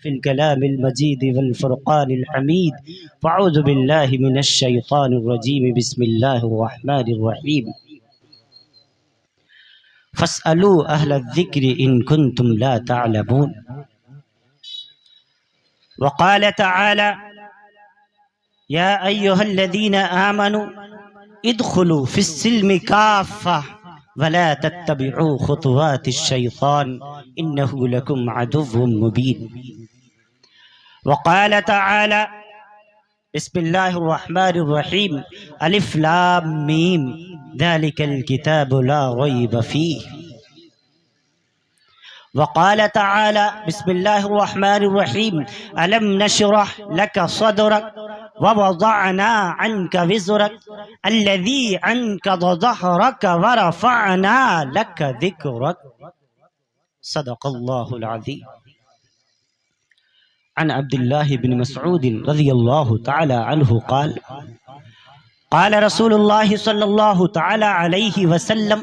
Fill कलामिल मजीद वल फुरक़ानिल हमीद फ़अऊज़ु बिल्लाहि मिनश शैतानिर रजीम बिस्मिल्लाहिर रहमानिर रहीम फ़स्अलू अहलज़ ज़िक्रि इन कुन्तुम ला तअलमून वक़ाल तआला या अय्युहल्लज़ीना आमनू इदखुलू फ़िस्सिल्मि काफ़्फ़ा वला तत्तबिऊ खुतुवातिश शैतान इन्नहु लकुम अदुव्वुम मुबीन वक़ाल तआला बिस्मिल्लाहिर रहमानिर रहीम अलिफ लाम मीम ज़ालिकल किताबु ला रैब फ़ीह वक़ाल तआला बिस्मिल्लाहिर रहमानिर रहीम अलम नशरह लक सदरक व वज़अना अन्का विज़रक अल्लज़ी अन्क़ज़ ज़हरक व रफ़अना लक ज़िक्रक सदक़ल्लाहुल अज़ीम। अन अब्दुल्लाह इब्न मसऊद रज़ियल्लाहु तआला अन्हु क़ाल क़ाल रसूलुल्लाह सल्लल्लाहु तआला अलैहि वसल्लम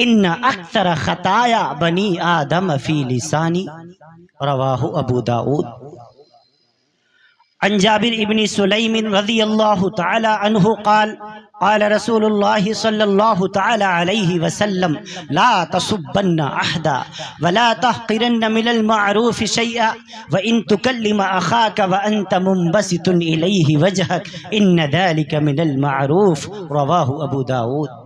इन्न अक्सर ख़ताया बनी आदम फ़ी लिसानी रवाहु अबू दाऊद। अन जाबिर इब्न सुलैम रज़ियल्लाहु तआला अन्हु क़ाल क़ाल रसूलुल्लाह सल्लल्लाहु तआला अलैहि वसल्लम ला तसुब्बन्ना अहदा वला तहक़िरन्न मिनल मअरूफ़ि शैअन व इन तुकल्लिम अख़ाक व अंत मुंबसितुन इलैहि वजहक इन्न ज़ालिका मिनल मअरूफ़ रवाहु अबू दाऊद।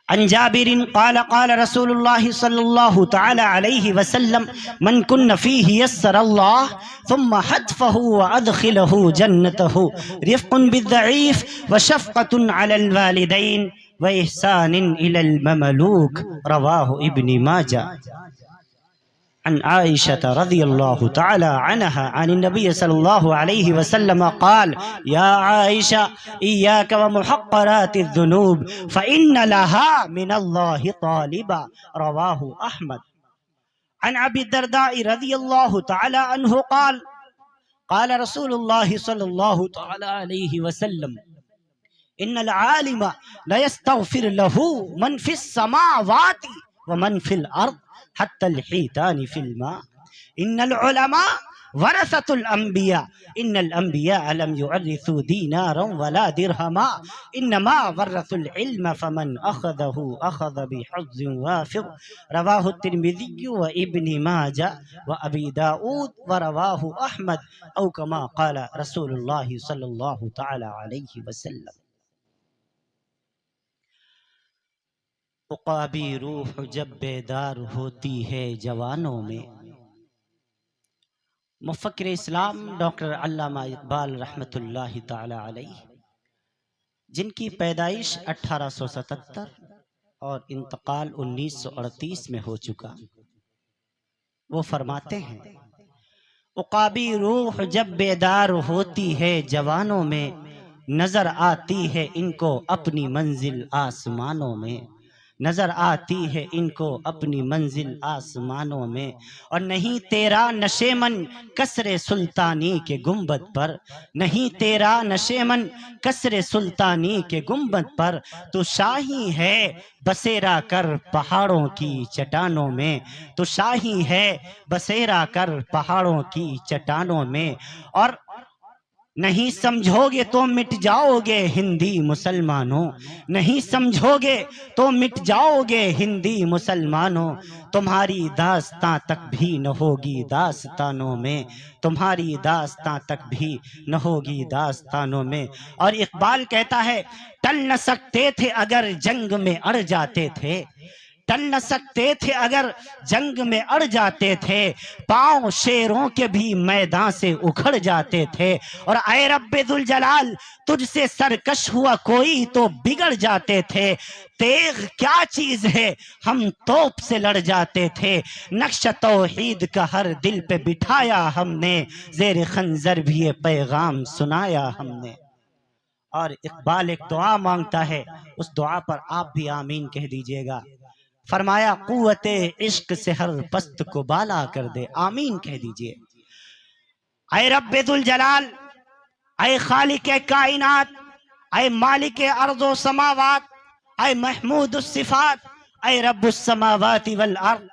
अन जाबिरिन क़ाल क़ाल रसूलुल्लाह सल्लल्लाहु तआला अलैहि वसल्लम मन कुन्न फ़ीहि यस्सरल्लाह थुम्मा हत्फ़हु व अदख़िलहु जन्नतहु रिफ़्क़ुन बिज़्ज़ईफ़ व शफ़क़तुन अलल वालिदैन व इहसानुन इलल ममलूक रवाहु इब्न माजाह। अन आइशा रज़ियल्लाहु तआला अन्हा अन नबी सल्लल्लाहु अलैहि वसल्लम क़ाल या आइशा इय्याक व मुहक़्क़रातिज़ ज़ुनूब फ़इन्न लहा मिनल्लाहि तालिबा रवाहु अहमद। अन अबी दरदा रज़ियल्लाहु तआला अन्हु क़ाल क़ाल रसूलुल्लाह सल्लल्लाहु तआला अलैहि वसल्लम इन्नल आलिम ला यस्तग़फ़िर लहू मन फ़िस समावाति व मन फ़िल अर्द हत्तलहीतानि फिल मा इन्नल उलमा वरसतुल अंबिया इन्नल अंबिया लम युअर्रिसू दीनारन वला दिरहमा इन्नमा वरसुल इल्म फमन अख़ज़हु अख़ज़ बिहज़्ज़िन वाफ़िर रवाहु तिर्मिज़ी व इब्न माजाह व अबी दाऊद व रवाहु अहमद औ कमा क़ाल रसूलुल्लाह सल्लल्लाहु तआला अलैहि वसल्लम। उक़ाबी रूह जब बेदार होती है जवानों में। मुफ़क्किर इस्लाम डॉक्टर अल्लामा इक़बाल रहमतुल्लाहि ताला अलैह जिनकी पैदाइश 1877 और इंतकाल 1938 में हो चुका, वो फरमाते हैं उक़ाबी रूह जब बेदार होती है जवानों में नज़र आती है इनको अपनी मंजिल आसमानों में नज़र आती है इनको अपनी मंजिल आसमानों में। और नहीं तेरा नशेमन कसरे सुल्तानी के गुंबद पर नहीं तेरा नशेमन कसरे सुल्तानी के गुंबद पर तो शाही है बसेरा कर पहाड़ों की चट्टानों में तो शाही है बसेरा कर पहाड़ों की चट्टानों में। और नहीं समझोगे तो मिट जाओगे हिंदी मुसलमानों नहीं समझोगे तो मिट जाओगे हिंदी मुसलमानों तुम्हारी दास्तां तक भी न होगी दास्तानों में तुम्हारी दास्तां तक भी न होगी दास्तानों में। और इकबाल कहता है टल न सकते थे अगर जंग में अड़ जाते थे टल न सकते थे अगर जंग में अड़ जाते थे पांव शेरों के भी मैदान से उखड़ जाते थे। और ऐ रब्बे दुल जलाल तुझसे सरकश हुआ कोई तो बिगड़ जाते थे तेग क्या चीज है हम तोप से लड़ जाते थे नक्श तौहीद का हर दिल पे बिठाया हमने ज़ेर खंजर भी ये पैगाम सुनाया हमने। और इकबाल एक दुआ मांगता है, उस दुआ पर आप भी आमीन कह दीजिएगा। फरमाया कुव्वते इश्क से हर पस्त को बाला कर दे, आमीन कह दीजिए। ऐ रब्बे दुल जलाल, ऐ खालिक कायनात, ऐ मालिक अर्ज़ो समावात, ऐ महमूद सिफात, ऐ रब्बुस समावाति वल अर्द,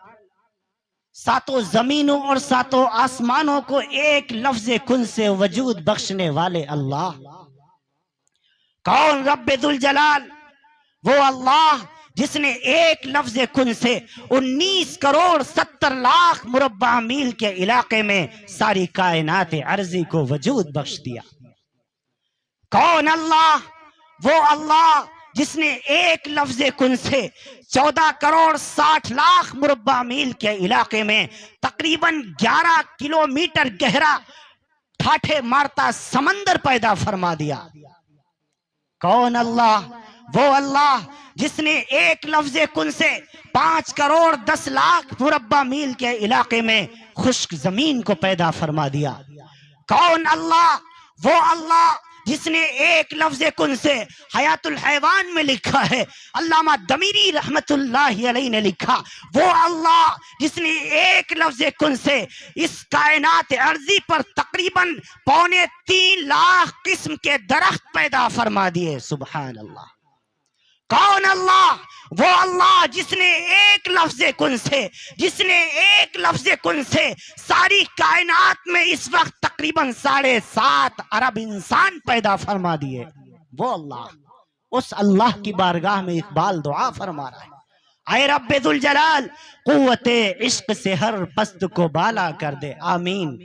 सातों जमीनों और सातों आसमानों को एक लफ्ज कुन से वजूद बख्शने वाले अल्लाह। कौन? रब्बे दुल जलाल, वो अल्लाह जिसने एक लफ्ज कुन से 19 करोड़ 70 लाख मुरब्बा मील के इलाके में सारी कायनात अर्जी को वजूद बख्श दिया। कौन? अल्लाह, वो अल्लाह जिसने एक लफ्ज कुन से 14 करोड़ 60 लाख मुरब्बा मील के इलाके में तकरीबन 11 किलोमीटर गहरा ठाठे मारता समंदर पैदा फरमा दिया। कौन? अल्लाह, वो अल्लाह जिसने एक लफ्ज कुन से 5 करोड़ 10 लाख मुरब्बा मील के इलाके में खुश्क जमीन को पैदा फरमा दिया। कौन? अल्लाह, वो अल्लाह जिसने एक लफ्ज कुन से हयातुल हैवान में लिखा है, अल्लामा दमीरी रहमतुल्लाहि अलैहि ने लिखा, वो अल्लाह जिसने एक लफ्ज कुन से इस कायनात अर्जी पर तकरीबन 3.25 लाख किस्म के दरख्त पैदा फरमा दिए। सुभान अल्लाह। कौन? अल्लाह, वो अल्लाह जिसने एक लफ्ज कुन से, जिसने एक लफ्ज कुन से सारी कायनात में इस वक्त तकरीबन 7.5 अरब इंसान पैदा फरमा दिए। वो अल्लाह, उस अल्लाह की बारगाह में इकबाल दुआ फरमा रहा है, आए रब्बे दुल जलाल कुव्वते इश्क से हर पस्त को बाला कर दे। आमीन।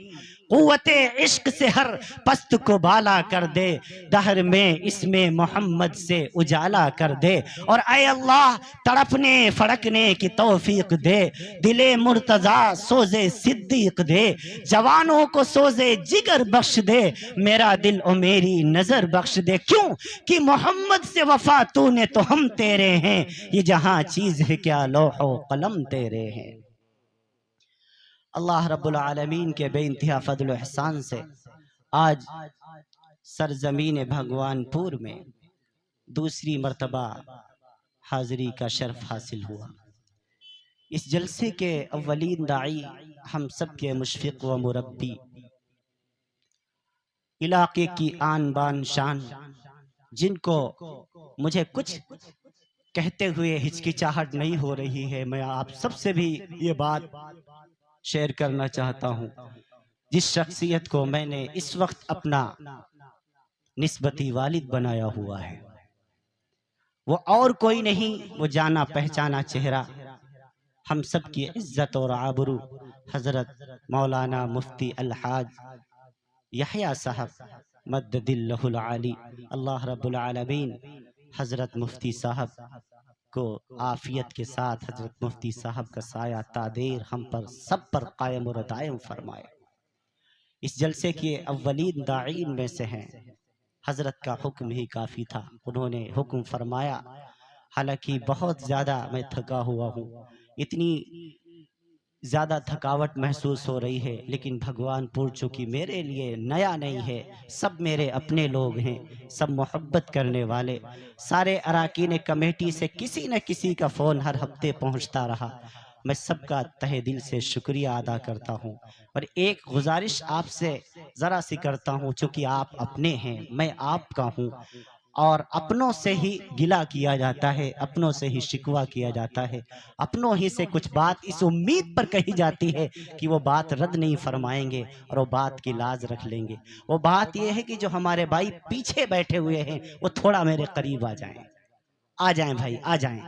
कुव्वते इश्क से हर पस्त को बाला कर दे, दहर में इसमें मोहम्मद से उजाला कर दे। और ऐ अल्लाह तड़पने फड़कने की तौफीक दे, दिले मुर्तजा सोजे सिद्दीक दे, जवानों को सोजे जिगर बख्श दे, मेरा दिल और मेरी नजर बख्श दे। क्यों कि मोहम्मद से वफा तूने तो हम तेरे हैं, ये जहां चीज है क्या लौहो कलम तेरे हैं। अल्लाह रब्बुल आलमीन के बेइंतहा फजल एहसान से आज सरजमीन भगवानपुर में दूसरी मर्तबा हाजिरी का शर्फ हासिल हुआ। इस जलसे के अव्वलीन दाई हम सब के मुशफ़िक़ व मुरब्बी, इलाके की आन बान शान, जिनको मुझे कुछ कहते हुए हिचकिचाहट नहीं हो रही है, मैं आप सबसे भी ये बात शेयर करना चाहता हूँ। जिस शख्सियत को मैंने इस वक्त अपना निस्बती वालिद बनाया हुआ है, वो और कोई नहीं, वो जाना पहचाना चेहरा, हम सब की इज्जत और आबरू हजरत मौलाना मुफ्ती अलहाज यहया साहब मद्दिल्लहुल आली, अल्लाह रब्बुल आलमीन हजरत मुफ्ती साहब को आफियत के साथ, हजरत मुफ्ती साहब का साया तादेर हम पर सब पर कायम और दायम फरमाए। इस जलसे के अव्वलीन दाईन में से हैं, हजरत का हुक्म ही काफ़ी था, उन्होंने हुक्म फरमाया। हालांकि बहुत ज़्यादा मैं थका हुआ हूँ, इतनी ज़्यादा थकावट महसूस हो रही है, लेकिन भगवानपुर चूँकि मेरे लिए नया नहीं है, सब मेरे अपने लोग हैं, सब मोहब्बत करने वाले, सारे अराकीन कमेटी से किसी न किसी का फ़ोन हर हफ्ते पहुंचता रहा। मैं सबका तहे दिल से शुक्रिया अदा करता हूं। और एक गुजारिश आपसे ज़रा सी करता हूं, चूँकि आप अपने हैं, मैं आपका हूं, और अपनों से ही गिला किया जाता है, अपनों से ही शिकवा किया जाता है, अपनों ही से कुछ बात इस उम्मीद पर कही जाती है कि वो बात रद्द नहीं फरमाएंगे और वो बात की लाज रख लेंगे। वो बात ये है कि जो हमारे भाई पीछे बैठे हुए हैं वो थोड़ा मेरे करीब आ जाएं। आ जाएं भाई, आ जाएं।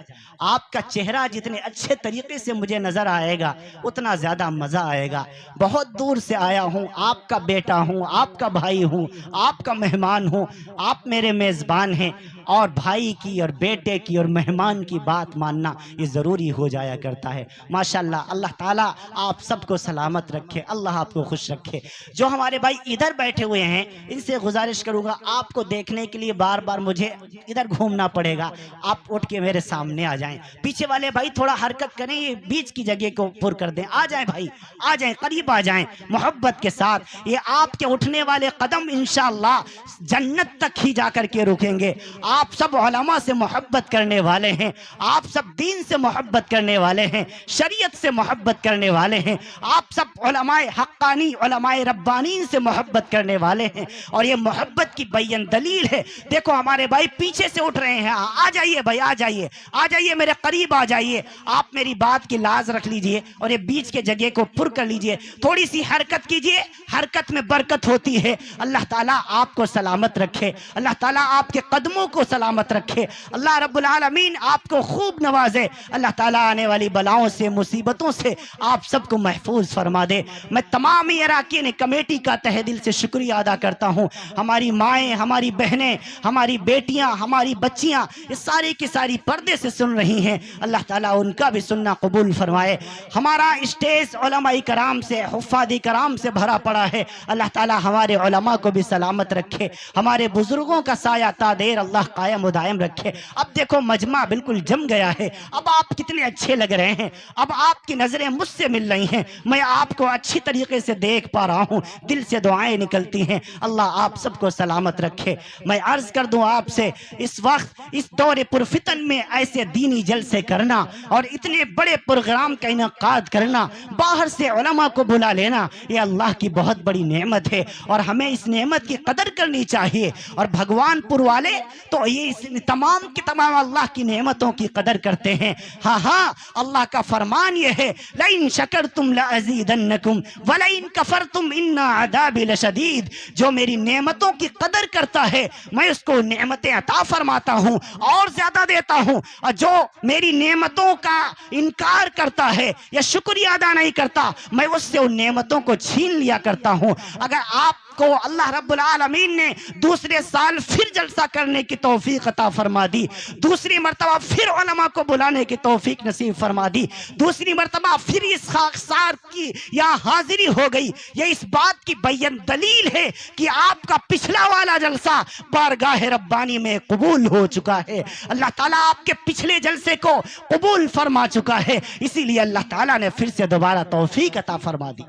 आपका चेहरा जितने अच्छे तरीके से मुझे नजर आएगा उतना ज्यादा मजा आएगा। बहुत दूर से आया हूँ, आपका बेटा हूँ, आपका भाई हूँ, आपका मेहमान हूँ, आप मेरे मेजबान हैं, और भाई की और बेटे की और मेहमान की बात मानना ये ज़रूरी हो जाया करता है। माशाल्लाह, अल्लाह ताला आप सबको सलामत रखे, अल्लाह आपको खुश रखे। जो हमारे भाई इधर बैठे हुए हैं, इनसे गुजारिश करूँगा, आपको देखने के लिए बार बार मुझे इधर घूमना पड़ेगा, आप उठ के मेरे सामने आ जाएं। पीछे वाले भाई थोड़ा हरकत करें, ये बीच की जगह को पुर कर दें। आ जाएं भाई, आ जाएं, करीब आ जाएं मोहब्बत के साथ। ये आपके उठने वाले कदम इंशाअल्लाह जन्नत तक ही जाकर के रुकेंगे। आप सब उलमा से मोहब्बत करने वाले हैं, आप सब दीन से मोहब्बत करने वाले हैं, शरीयत से मोहब्बत करने वाले हैं, आप सब उलमाए हक्कानी उलमाए रब्बानीन से मोहब्बत करने वाले हैं, और ये मोहब्बत की बैन दलील है। देखो हमारे भाई पीछे से उठ रहे हैं, आ जाइए जाइए भाई, आ जाइए, आ जाइए, मेरे करीब आ जाइए। आप मेरी बात की लाज रख लीजिए और ये बीच के जगह को पुर कर लीजिए। थोड़ी सी हरकत कीजिए, हरकत में बरकत होती है। अल्लाह ताला आपको सलामत रखे, अल्लाह ताला आपके कदमों को सलामत रखे, अल्लाह रब्बुल आलमीन आपको खूब नवाजे, अल्लाह ताला आने वाली बलाओं से, मुसीबतों से आप सबको महफूज फरमा दे। मैं तमाम अराकीन कमेटी का तहे दिल से शुक्रिया अदा करता हूँ। हमारी माएँ, हमारी बहनें, हमारी बेटियाँ, हमारी बच्चियाँ, ये सारी की सारी पर्दे से सुन रही हैं। अल्लाह ताला उनका भी सुनना कबूल फरमाए। हमारा स्टेज उलमाए कराम से, हुफ़ाज़ कराम से भरा पड़ा है। अल्लाह ताला हमारे उलमा को भी सलामत रखे, हमारे बुजुर्गों का साया तादेर अल्लाह कायम दायम रखे। अब देखो मजमा बिल्कुल जम गया है। अब आप कितने अच्छे लग रहे हैं, अब आपकी नजरें मुझसे मिल रही हैं, मैं आपको अच्छी तरीके से देख पा रहा हूं, दिल से दुआएं निकलती हैं। अल्लाह आप सबको सलामत रखे। मैं अर्ज कर दूं आपसे, इस वक्त इस दौरे पुरफितन में ऐसे दीनी जलसे करना और इतने बड़े प्रोग्राम का इनेकाद करना, बाहर से उलमा को बुला लेना, ये अल्लाह की बहुत बड़ी नेमत है और हमें इस नेमत की कदर करनी चाहिए। और भगवानपुर वाले तो ये इस तमाम की तमाम अल्लाह की नेमतों की कदर करते हैं। हाँ हाँ, अल्लाह का फरमान ये है, लइन शकरतुम लअज़ीदन्नकुम वलइन कफरतुम इन्ना अज़ाबी लशदीद। जो मेरी नेमतों की कदर करता है मैं उसको नेमतें अता फरमाता हूँ और ज्यादा देता हूँ, और जो मेरी नेमतों का इनकार करता है या शुक्रिया अदा नहीं करता, मैं उससे उन नेमतों को छीन लिया करता हूँ। अगर आपको अल्लाह रब्बुल आलमीन ने दूसरे साल फिर जलसा करने की तौफीक अता फरमा दी, दूसरी मर्तबा फिर उलमा को बुलाने की तौफीक नसीब फरमा दी, दूसरी मर्तबा फिर इस खाकसार की यहाँ हाजिरी हो गई, ये इस बात की बयान दलील है कि आपका पिछला वाला जलसा बारगाह रब्बानी में कबूल हो चुका है। अल्लाह ताला आपके पिछले जलसे को कबूल फरमा चुका है, इसीलिए अल्लाह ताला ने फिर से दोबारा तौफीक अता फरमा दी।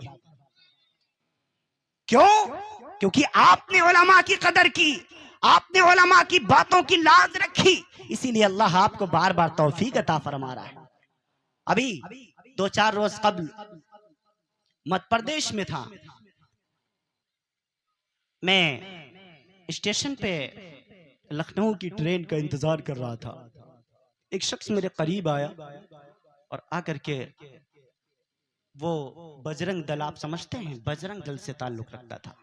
क्यों? क्योंकि आपने उलमा की कदर की, आपने उलमा की बातों की लाज रखी, इसीलिए अल्लाह आपको बार बार तौफीक अता फरमा रहा है। अभी 2-4 रोज कबल मध्य प्रदेश में था, मैं स्टेशन पे लखनऊ की ट्रेन का इंतजार कर रहा था। एक शख्स मेरे करीब आया और आकर के, वो बजरंग दल, आप समझते हैं, बजरंग दल से ताल्लुक रखता था।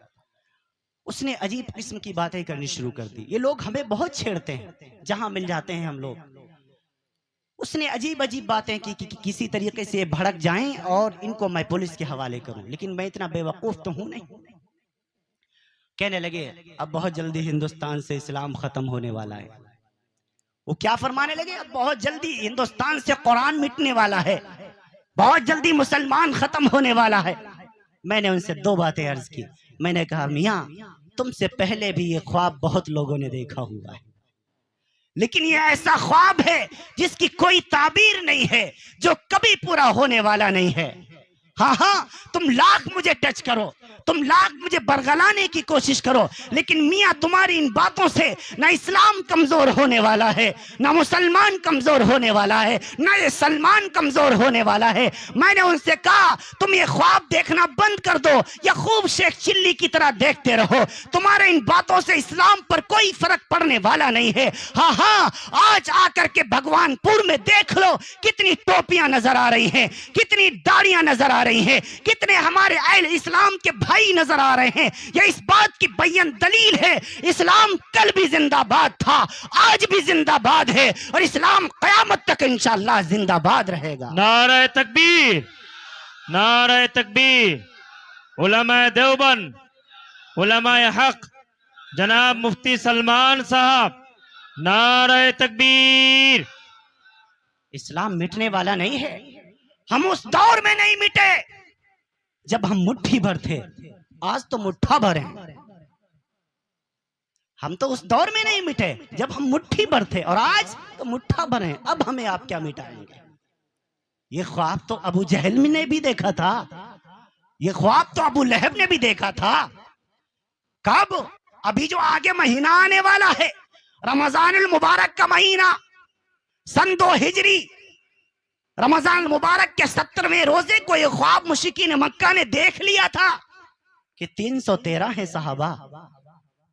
उसने अजीब किस्म की बातें करनी शुरू कर दी। ये लोग हमें बहुत छेड़ते हैं, जहां मिल जाते हैं हम लोग। उसने अजीब अजीब बातें की कि किसी तरीके से भड़क जाएं और इनको मैं पुलिस के हवाले करूं, लेकिन मैं इतना बेवकूफ तो हूं नहीं। कहने लगे अब बहुत जल्दी हिंदुस्तान से इस्लाम खत्म होने वाला है। वो क्या फरमाने लगे, अब बहुत जल्दी हिंदुस्तान से कुरान मिटने वाला है, बहुत जल्दी मुसलमान खत्म होने वाला है। मैंने उनसे 2 बातें अर्ज की। मैंने कहा मियाँ, तुमसे पहले भी ये ख्वाब बहुत लोगों ने देखा हुआ है, लेकिन ये ऐसा ख्वाब है जिसकी कोई ताबीर नहीं है, जो कभी पूरा होने वाला नहीं है। हाँ हाँ, तुम लाख मुझे टच करो, तुम लाख मुझे बरगलाने की कोशिश करो, लेकिन मियाँ तुम्हारी इन बातों से ना इस्लाम कमजोर होने वाला है, ना मुसलमान कमजोर होने वाला है, ना ये सलमान कमजोर होने वाला है। मैंने उनसे कहा तुम ये ख्वाब देखना बंद कर दो या खूब शेख चिल्ली की तरह देखते रहो, तुम्हारे इन बातों से इस्लाम पर कोई फर्क पड़ने वाला नहीं है। हाँ हाँ, आज आकर के भगवानपुर में देख लो कितनी टोपियां नजर आ रही हैं, कितनी दाढ़ियां नजर आ रही हैं, कितने हमारे अहले इस्लाम के भाई नजर आ रहे हैं। यह इस बात की बयान दलील है, इस्लाम कल भी जिंदाबाद था, आज भी जिंदाबाद है और इस्लाम कयामत तक इंशाअल्लाह जिंदाबाद रहेगा। नारे तकबीर, नारे तकबीर। उलमाए देवबंद, उलमाए हक, जनाब मुफ्ती सलमान साहब, नारे तकबीर। इस्लाम मिटने वाला नहीं है, हम उस दौर में नहीं मिटे जब हम मुट्ठी भर थे, आज तो मुट्ठा भर हैं। हम तो उस दौर में नहीं मिटे जब हम मुट्ठी भर थे और आज तो मुट्ठा भर हैं। अब हमें आप क्या मिटाएंगे? ये ख्वाब तो अबू जहल ने भी देखा था, ये ख्वाब तो अबू लहब ने भी देखा था। कब? अभी जो आगे महीना आने वाला है, रमजानुल मुबारक का महीना, सन 2 हिजरी, रमजान मुबारक के 17वें रोजे को ये ख्वाब मुशरिकीन मक्का ने देख लिया था कि 313 है सहाबा,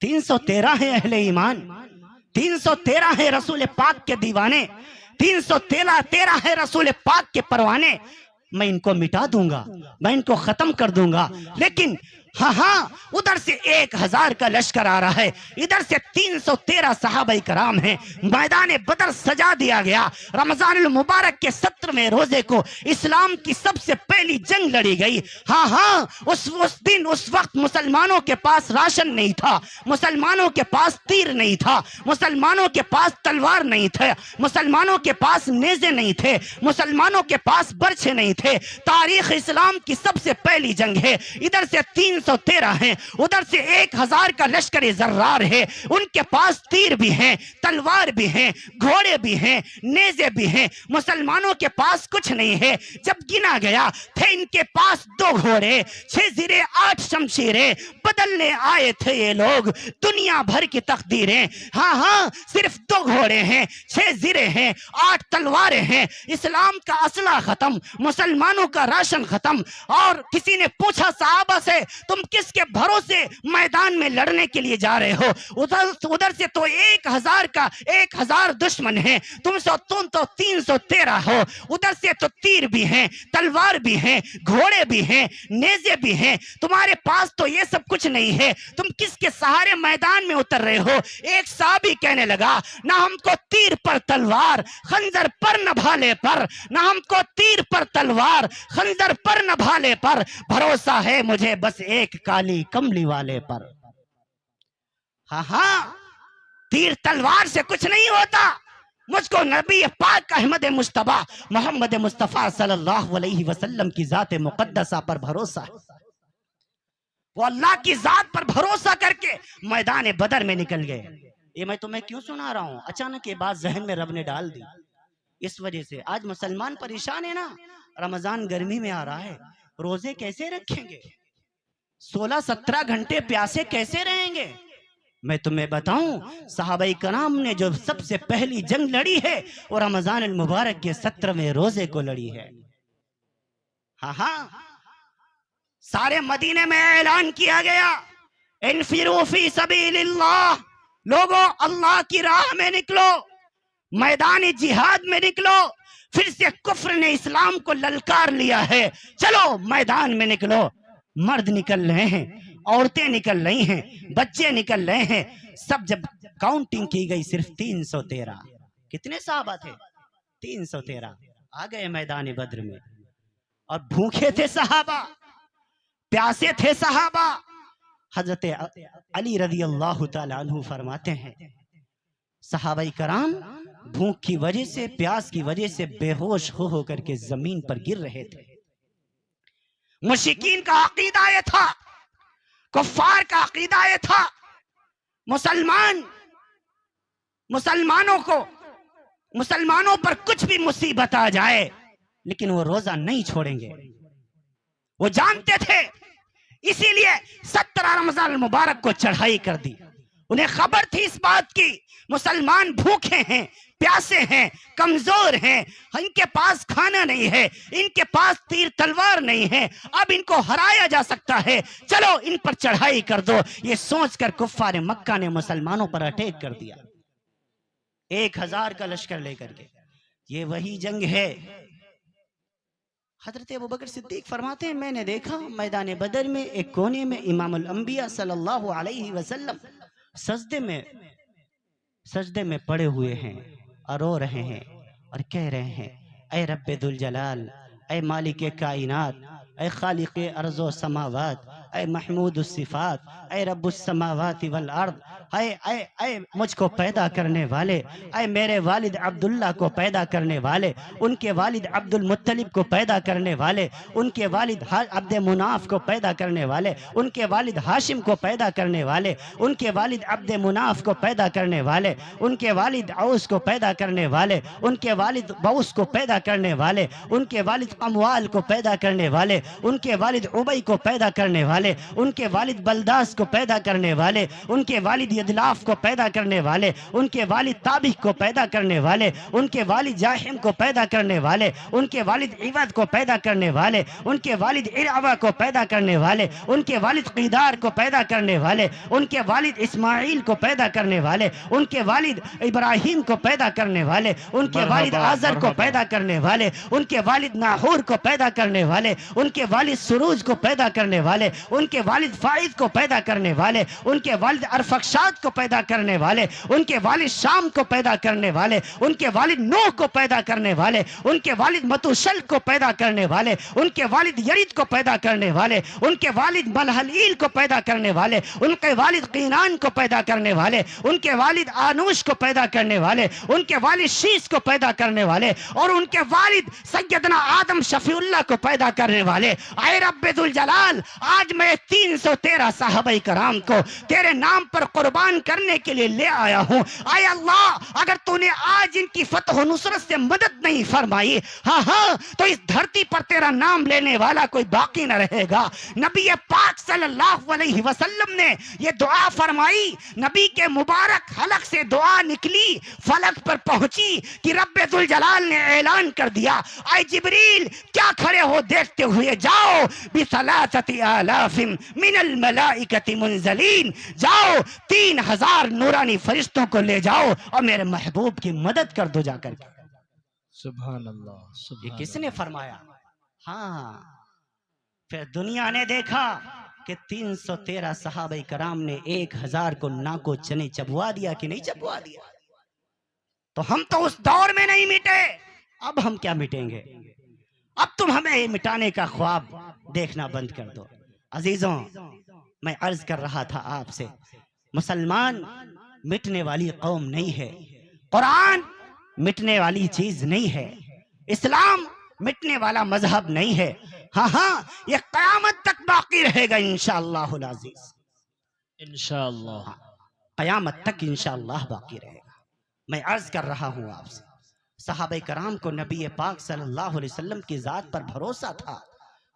313 है अहले ईमान, 313 है रसूल पाक के दीवाने, 313 है रसूल पाक के परवाने। मैं इनको मिटा दूंगा, मैं इनको खत्म कर दूंगा। लेकिन हाँ, उधर से 1000 का लश्कर आ रहा है, इधर से 313 सहाबाई कराम हैं। मैदान बदर सजा दिया गया। रमजान मुबारक के 17वें रोजे को इस्लाम की सबसे पहली जंग लड़ी गई। हाँ, उस दिन उस वक्त मुसलमानों के पास राशन नहीं था, मुसलमानों के पास तीर नहीं था, मुसलमानों के पास तलवार नहीं थे, मुसलमानों के पास नेज़े नहीं थे, मुसलमानों के पास बर्छे नहीं थे। तारीख इस्लाम की सबसे पहली जंग है। इधर से 313 हैं, उधर से 1000 का लश्कर जर्रार है। उनके पास तीर भी हैं, तलवार भी हैं, घोड़े भी हैं, नेज़े भी हैं। मुसलमानों के पास कुछ नहीं है। जब गिना गया थे इनके पास 2 घोड़े, 6 ज़िरे, 8 शमशीरें। बदलने आए थे ये लोग दुनिया भर की तकदीरें। हाँ, सिर्फ 2 घोड़े हैं, 6 ज़िरे हैं, 8 तलवारें हैं। इस्लाम का असला खत्म, मुसलमानों का राशन खत्म। और किसी ने पूछा सहाबा से, तुम किसके भरोसे मैदान में लड़ने के लिए जा रहे हो? उधर से तो 1000 दुश्मन है, तुम तो 313 हो। उधर से तो तीर भी हैं, तलवार भी हैं, घोड़े भी हैं, नेज़े भी हैं। तुम्हारे पास तो ये सब कुछ नहीं है। तुम किसके सहारे मैदान में उतर रहे हो? एक साहबी कहने लगा, ना हमको तीर पर तलवार, खंजर पर न भाले पर, ना हमको तीर पर तलवार, खंजर पर न भाले पर, भरोसा है मुझे बस एक काली कमली वाले पर। हाँ, तीर तलवार से कुछ नहीं होता। मुझको नबी पाक अहमद मुस्तफा मोहम्मद मुस्तफा सल्लल्लाहु अलैहि वसल्लम की जात मुकद्दसा पर भरोसा है। वो अल्लाह की जात पर भरोसा करके मैदान बदर में निकल गए। ये मैं तुम्हें क्यों सुना रहा हूं? अचानक ये बात जहन में रब ने डाल दी। इस वजह से आज मुसलमान परेशान है ना। रमजान गर्मी में आ रहा है, रोजे कैसे रखेंगे? 16-17 घंटे प्यासे कैसे रहेंगे? मैं तुम्हें बताऊं, सहाबाई कराम ने जो सबसे पहली जंग लड़ी है वो रमजान मुबारक के 17वें रोजे को लड़ी है। हाँ, सारे मदीने में ऐलान किया गया, इन्फिरू फी सबीलिल्लाह, लोगों अल्लाह की राह में निकलो, मैदान जिहाद में निकलो। फिर से कुफ्र ने इस्लाम को ललकार लिया है, चलो मैदान में निकलो। मर्द निकल रहे हैं, औरतें निकल रही हैं, बच्चे निकल रहे हैं। सब जब काउंटिंग की गई सिर्फ 313। कितने साहबा थे? 313 आ गए मैदान बद्र में। और भूखे थे सहाबा, प्यासे थे सहाबा। हजरत अली रज़ी अल्लाह ताला अन्हु फरमाते हैं, सहाबाई कराम भूख की वजह से, प्यास की वजह से बेहोश हो करके जमीन पर गिर रहे थे। मुशरिकीन का अकीदा ये था, कुफ्फार का अकीदा ये था, मुसलमानों पर कुछ भी मुसीबत आ जाए लेकिन वो रोजा नहीं छोड़ेंगे। वो जानते थे, इसीलिए 17 रमजान मुबारक को चढ़ाई कर दी। उन्हें खबर थी इस बात की, मुसलमान भूखे हैं, प्यासे हैं, कमजोर हैं, इनके पास खाना नहीं है, इनके पास तीर तलवार नहीं है, अब इनको हराया जा सकता है, चलो इन पर चढ़ाई कर दो। ये सोचकर कुफ्फार मक्का ने मुसलमानों पर अटैक कर दिया 1000 का लश्कर लेकर के। ये वही जंग है। हजरत अबू बकर सिद्दीक फरमाते हैं, मैंने देखा मैदान बदर में एक कोने में इमामुल अंबिया सल्लल्लाहु अलैहि वसल्लम सजदे में पड़े हुए हैं और रो रहे हैं और कह रहे हैं, ऐ रब्बे दुल जलाल, ऐ मालिक कायनात, ऐ खालिक अर्ज़ो समावात, ऐ महमूद सिफात, ऐ रब्बुस समावात वल अर्द, ऐ मुझको पैदा करने वाले, ऐ मेरे वालिद अब्दुल्ला को पैदा करने वाले, उनके वालिद अब्दुल मुत्तलिब को पैदा करने वाले, उनके वालिद अब्द मुनाफ को पैदा करने वाले, उनके वालिद हाशिम को पैदा करने वाले, उनके वालिद अब्द मुनाफ को पैदा करने वाले, उनके वालिद औस को पैदा करने वाले, उनके वालिद बौस को पैदा करने वाले, उनके वालिद अमवाल को पैदा करने वाले, उनके वालिद उबई को पैदा करने वाले, वाले, उनके वालिद बलदास को पैदा करने वाले, उनके वालिद यदलाफ को पैदा करने वाले, उनके वालिद ताबिह को पैदा करने वाले, उनके वालिद जाहिम को पैदा करने वाले, उनके वालिद इवद को पैदा करने वाले, उनके वालिद इरावा को पैदा करने वाले, उनके वालिद क़ीदार को पैदा करने वाले, उनके वालिद इस्माइल को पैदा करने वाले, उनके वालिद इब्राहिम को पैदा करने वाले, उनके वालिद आज़र को पैदा करने वाले, उनके वालिद नाहूर को पैदा करने वाले, उनके वालिद सुरूज को पैदा करने वाले, उनके वालिद फाइद को पैदा करने वाले, उनके वालिद अरफक्षाद को पैदा करने वाले, उनके वालिद शाम को पैदा करने वाले, उनके वालिद नूह को पैदा करने वाले, उनके वालिद मतुशल को पैदा करने वाले, उनके वालिद यरीद को पैदा करने वाले, उनके वालिद मलहलील को पैदा करने वाले, उनके वालिद कीनान को पैदा करने वाले, उनके वालिद आनूश को पैदा करने वाले, उनके वालिद शीश को पैदा करने वाले, और उनके वालिद सैयदना आदम शफीउल्लाह को पैदा करने वाले। आए रब्बुल जलाल, आज मैं 313 साहबा कराम को तेरे नाम पर कुर्बान करने के लिए ले आया हूँ। आए अल्लाह, अगर तूने आज इनकी फतह नुसरत से मदद नहीं फरमाई, हाँ, तो इस धरती पर तेरा नाम लेने वाला कोई बाकी न रहेगा। नबी पाक सल्लल्लाहु अलैहि वसल्लम ने ये दुआ फरमाई, नबी के मुबारक हलक से दुआ निकली, फलक पर पहुंची कि रब्बुल जलाल ने ऐलान कर दिया, आए जिब्रील, क्या खड़े हो देखते हुए, जाओ बिसलासति आलाफिम मिनल मलाइकति मुनज़लीन, जाओ 3000 नूरानी फरिश्तों को ले जाओ और मेरे महबूब की मदद कर दो जाकर के। सुभान अल्लाह। ये किसने फरमाया? हाँ, फिर दुनिया ने देखा कि 313 सहाबा कराम ने 1000 को नाको चने चबवा दिया कि नहीं चबवा दिया। तो हम तो उस दौर में नहीं मिटे, अब हम क्या मिटेंगे? अब तुम हमें मिटाने का ख्वाब देखना बंद कर दो। अजीजों, मैं अर्ज कर रहा था आपसे, मुसलमान मिटने वाली कौम नहीं है, कुरान मिटने वाली चीज नहीं है, इस्लाम मिटने वाला मजहब नहीं है। हाँ, ये कयामत तक बाकी रहेगा इंशाअल्लाहुल अजीज, इंशाअल्लाह कयामत तक इंशाअल्लाह बाकी रहेगा। मैं अर्ज कर रहा हूँ आपसे, सहाबा कराम को नबी पाक सल्लल्लाहु अलैहि वसल्लम की जात पर भरोसा था,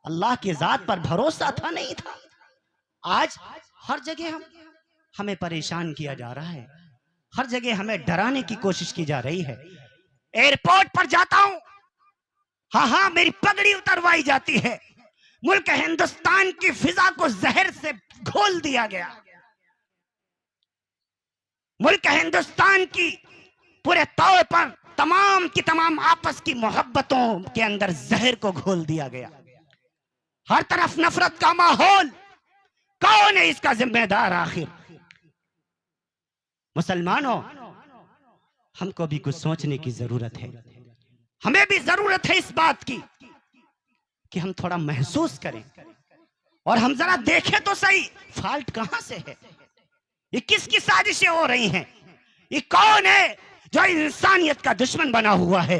अल्लाह की जात पर भरोसा था, नहीं था। आज हर जगह हमें परेशान किया जा रहा है, हर जगह हमें डराने की कोशिश की जा रही है। एयरपोर्ट पर जाता हूं, हाँ, मेरी पगड़ी उतरवाई जाती है। मुल्क हिंदुस्तान की फिजा को जहर से घोल दिया गया, मुल्क हिंदुस्तान की पूरे तौर पर तमाम की तमाम आपस की मोहब्बतों के अंदर जहर को घोल दिया गया। हर तरफ नफरत का माहौल, कौन है इसका जिम्मेदार? आखिर मुसलमानों, हमको भी कुछ सोचने की जरूरत है। हमें भी जरूरत है इस बात की कि हम थोड़ा महसूस करें और हम जरा देखें तो सही, फॉल्ट कहां से है, ये किसकी साजिशें हो रही हैं, ये कौन है जो इंसानियत का दुश्मन बना हुआ है,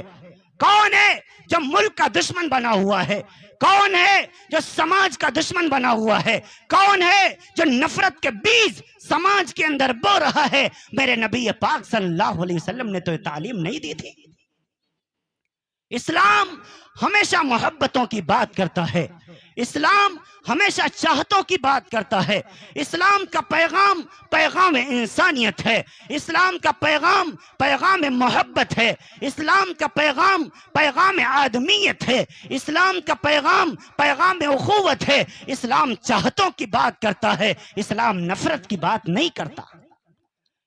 कौन है जो मुल्क का दुश्मन बना हुआ है, कौन है जो समाज का दुश्मन बना हुआ है, कौन है जो नफरत के बीज समाज के अंदर बो रहा है। मेरे नबी पाक सल्लल्लाहु अलैहि वसल्लम ने तो तालीम नहीं दी थी। इस्लाम हमेशा मोहब्बतों की बात करता है, इस्लाम हमेशा चाहतों की बात करता है। इस्लाम का पैगाम पैगाम इंसानियत है, इस्लाम का पैगाम पैगाम मोहब्बत है, इस्लाम का पैगाम पैगाम आदमियत है, इस्लाम का पैगाम पैगाम उखुवत है। इस्लाम चाहतों की बात करता है, इस्लाम नफरत की बात नहीं करता।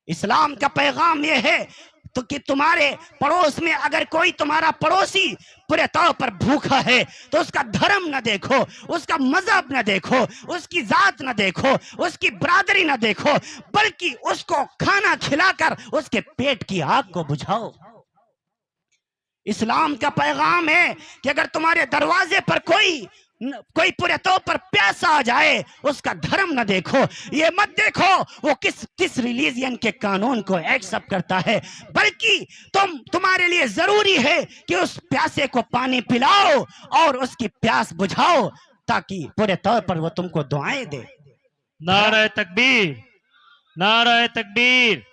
इस्लाम का पैगाम यह है तो कि तुम्हारे पड़ोस में अगर कोई तुम्हारा पड़ोसी पूरे तौर पर भूखा है तो उसका धर्म न देखो, उसका मजहब न देखो, उसकी जात न देखो, उसकी बरादरी न देखो, बल्कि उसको खाना खिलाकर उसके पेट की आग को बुझाओ। इस्लाम का पैगाम है कि अगर तुम्हारे दरवाजे पर कोई पूरे तौर पर प्यासा आ जाए, उसका धर्म न देखो, ये मत देखो वो किस रिलीजियन के कानून को एक्सेप्ट करता है, बल्कि तुम्हारे लिए जरूरी है कि उस प्यासे को पानी पिलाओ और उसकी प्यास बुझाओ ताकि पूरे तौर पर वो तुमको दुआएं दे। नारे तकबीर, नारे तकबीर।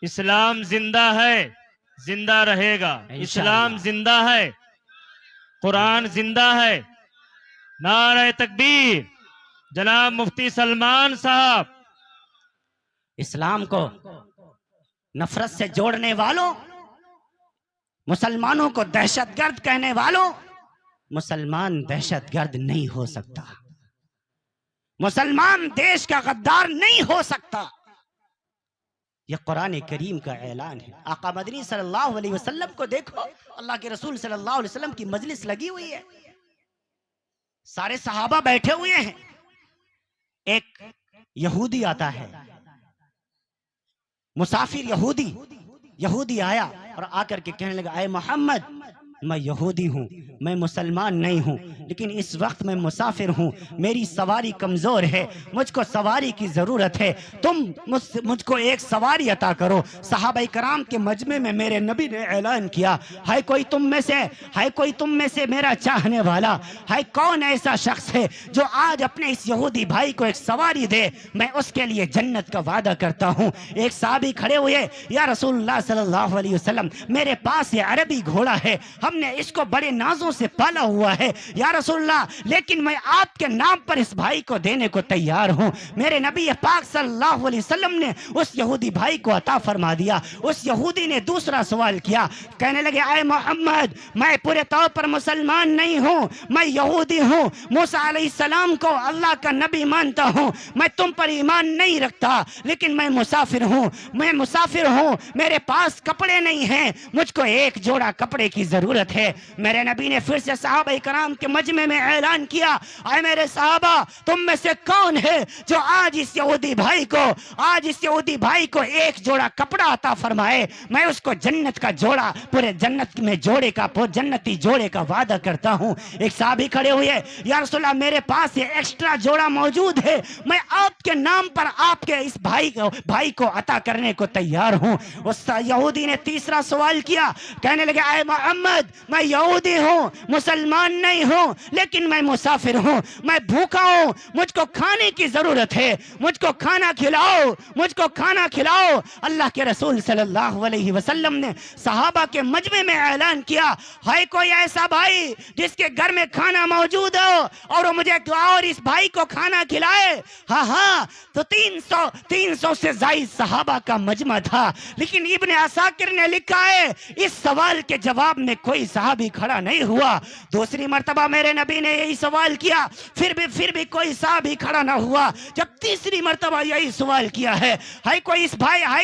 इस्लाम जिंदा है, जिंदा रहेगा। इस्लाम जिंदा है, कुरान जिंदा है। नारे तकबीर, जनाब मुफ्ती सलमान साहब। इस्लाम को नफरत से जोड़ने वालों, मुसलमानों को दहशतगर्द कहने वालों, मुसलमान दहशतगर्द नहीं हो सकता, मुसलमान देश का गद्दार नहीं हो सकता। यह कुरान करीम का ऐलान है। आका मदनी सल्लल्लाहु अलैहि वसल्लम को देखो, अल्लाह के रसूल सल्लल्लाहु अलैहि वसल्लम की मजलिस लगी हुई है, सारे सहाबा बैठे हुए हैं। एक यहूदी आता है, मुसाफिर यहूदी, यहूदी आया और आकर के कहने लगा, आए मोहम्मद, मैं यहूदी हूँ, मैं मुसलमान नहीं हूँ, लेकिन इस वक्त मैं मुसाफिर हूँ, मेरी सवारी कमजोर है, मुझको सवारी की जरूरत है, तुम मुझको एक सवारी अता करो। सहाबा कराम के मजमे में मेरे नबी ने ऐलान किया, है कोई तुम में से मेरा चाहने वाला, है कौन ऐसा शख्स है जो आज अपने इस यहूदी भाई को एक सवारी दे, मैं उसके लिए जन्नत का वादा करता हूँ। एक साहबी खड़े हुए, या रसूलुल्लाह सल्लल्लाहु अलैहि वसल्लम, मेरे पास ये अरबी घोड़ा है, हमने इसको बड़े नाजों से पाला हुआ है, या रसूलुल्लाह, लेकिन मैं आपके नाम पर इस भाई को देने को तैयार हूं। मेरे नबी पाक सल्लल्लाहु अलैहि वसल्लम ने उस यहूदी भाई को अता फरमा दिया। उस यहूदी ने दूसरा सवाल किया, कहने लगे, आए मोहम्मद, मैं पूरे तौर पर मुसलमान नहीं हूं, मैं यहूदी हूं, मूसा अलैहिस्सलाम को अल्लाह का नबी मानता हूं, मैं तुम पर ईमान नहीं रखता, लेकिन मैं मुसाफिर हूं, मेरे पास कपड़े नहीं हैं, मुझको एक जोड़ा कपड़े की जरूरत है। मेरे नबी ने फिर से सहाबा कराम के मजमे में ऐलान किया, आए मेरे सहाबा, तुम में से कौन है जो आज इस यहूदी भाई को एक जोड़ा कपड़ा अता फरमाए, मैं उसको जन्नत का जोड़ा, पूरे जन्नती जोड़े का वादा करता हूं। एक साहबी खड़े हुए, या रसूलल्लाह, मेरे पास ये एक्स्ट्रा जोड़ा मौजूद है, मैं आपके नाम पर आपके इस भाई को अता करने को तैयार हूं। उस यहूदी ने तीसरा सवाल किया, कहने लगे, आए मोहम्मद, मैं यहूदी हूं, मुसलमान नहीं हूं, लेकिन मैं मुसाफिर हूं, मैं भूखा हूं, मुझको खाने की जरूरत है, मुझको खाना खिलाओ। अल्लाह के रसूल सल्लल्लाहु अलैहि वसल्लम ने सहाबा के मजमे में ऐलान किया, है कोई ऐसा भाई जिसके घर में खाना मौजूद हो और वो मुझे और इस भाई को खाना खिलाए? हाँ, तो 300 से ज्यादा सहाबा का मजमा था, लेकिन इब्ने असाकिर ने लिखा है, इस सवाल के जवाब में कोई सहाबी खड़ा नहीं हुआ। दूसरी मर्तबा मेरे नबी ने यही सवाल किया, फिर भी कोई सहाबी खड़ा ना हुआ। जब तीसरी मर्तबा यही सवाल किया है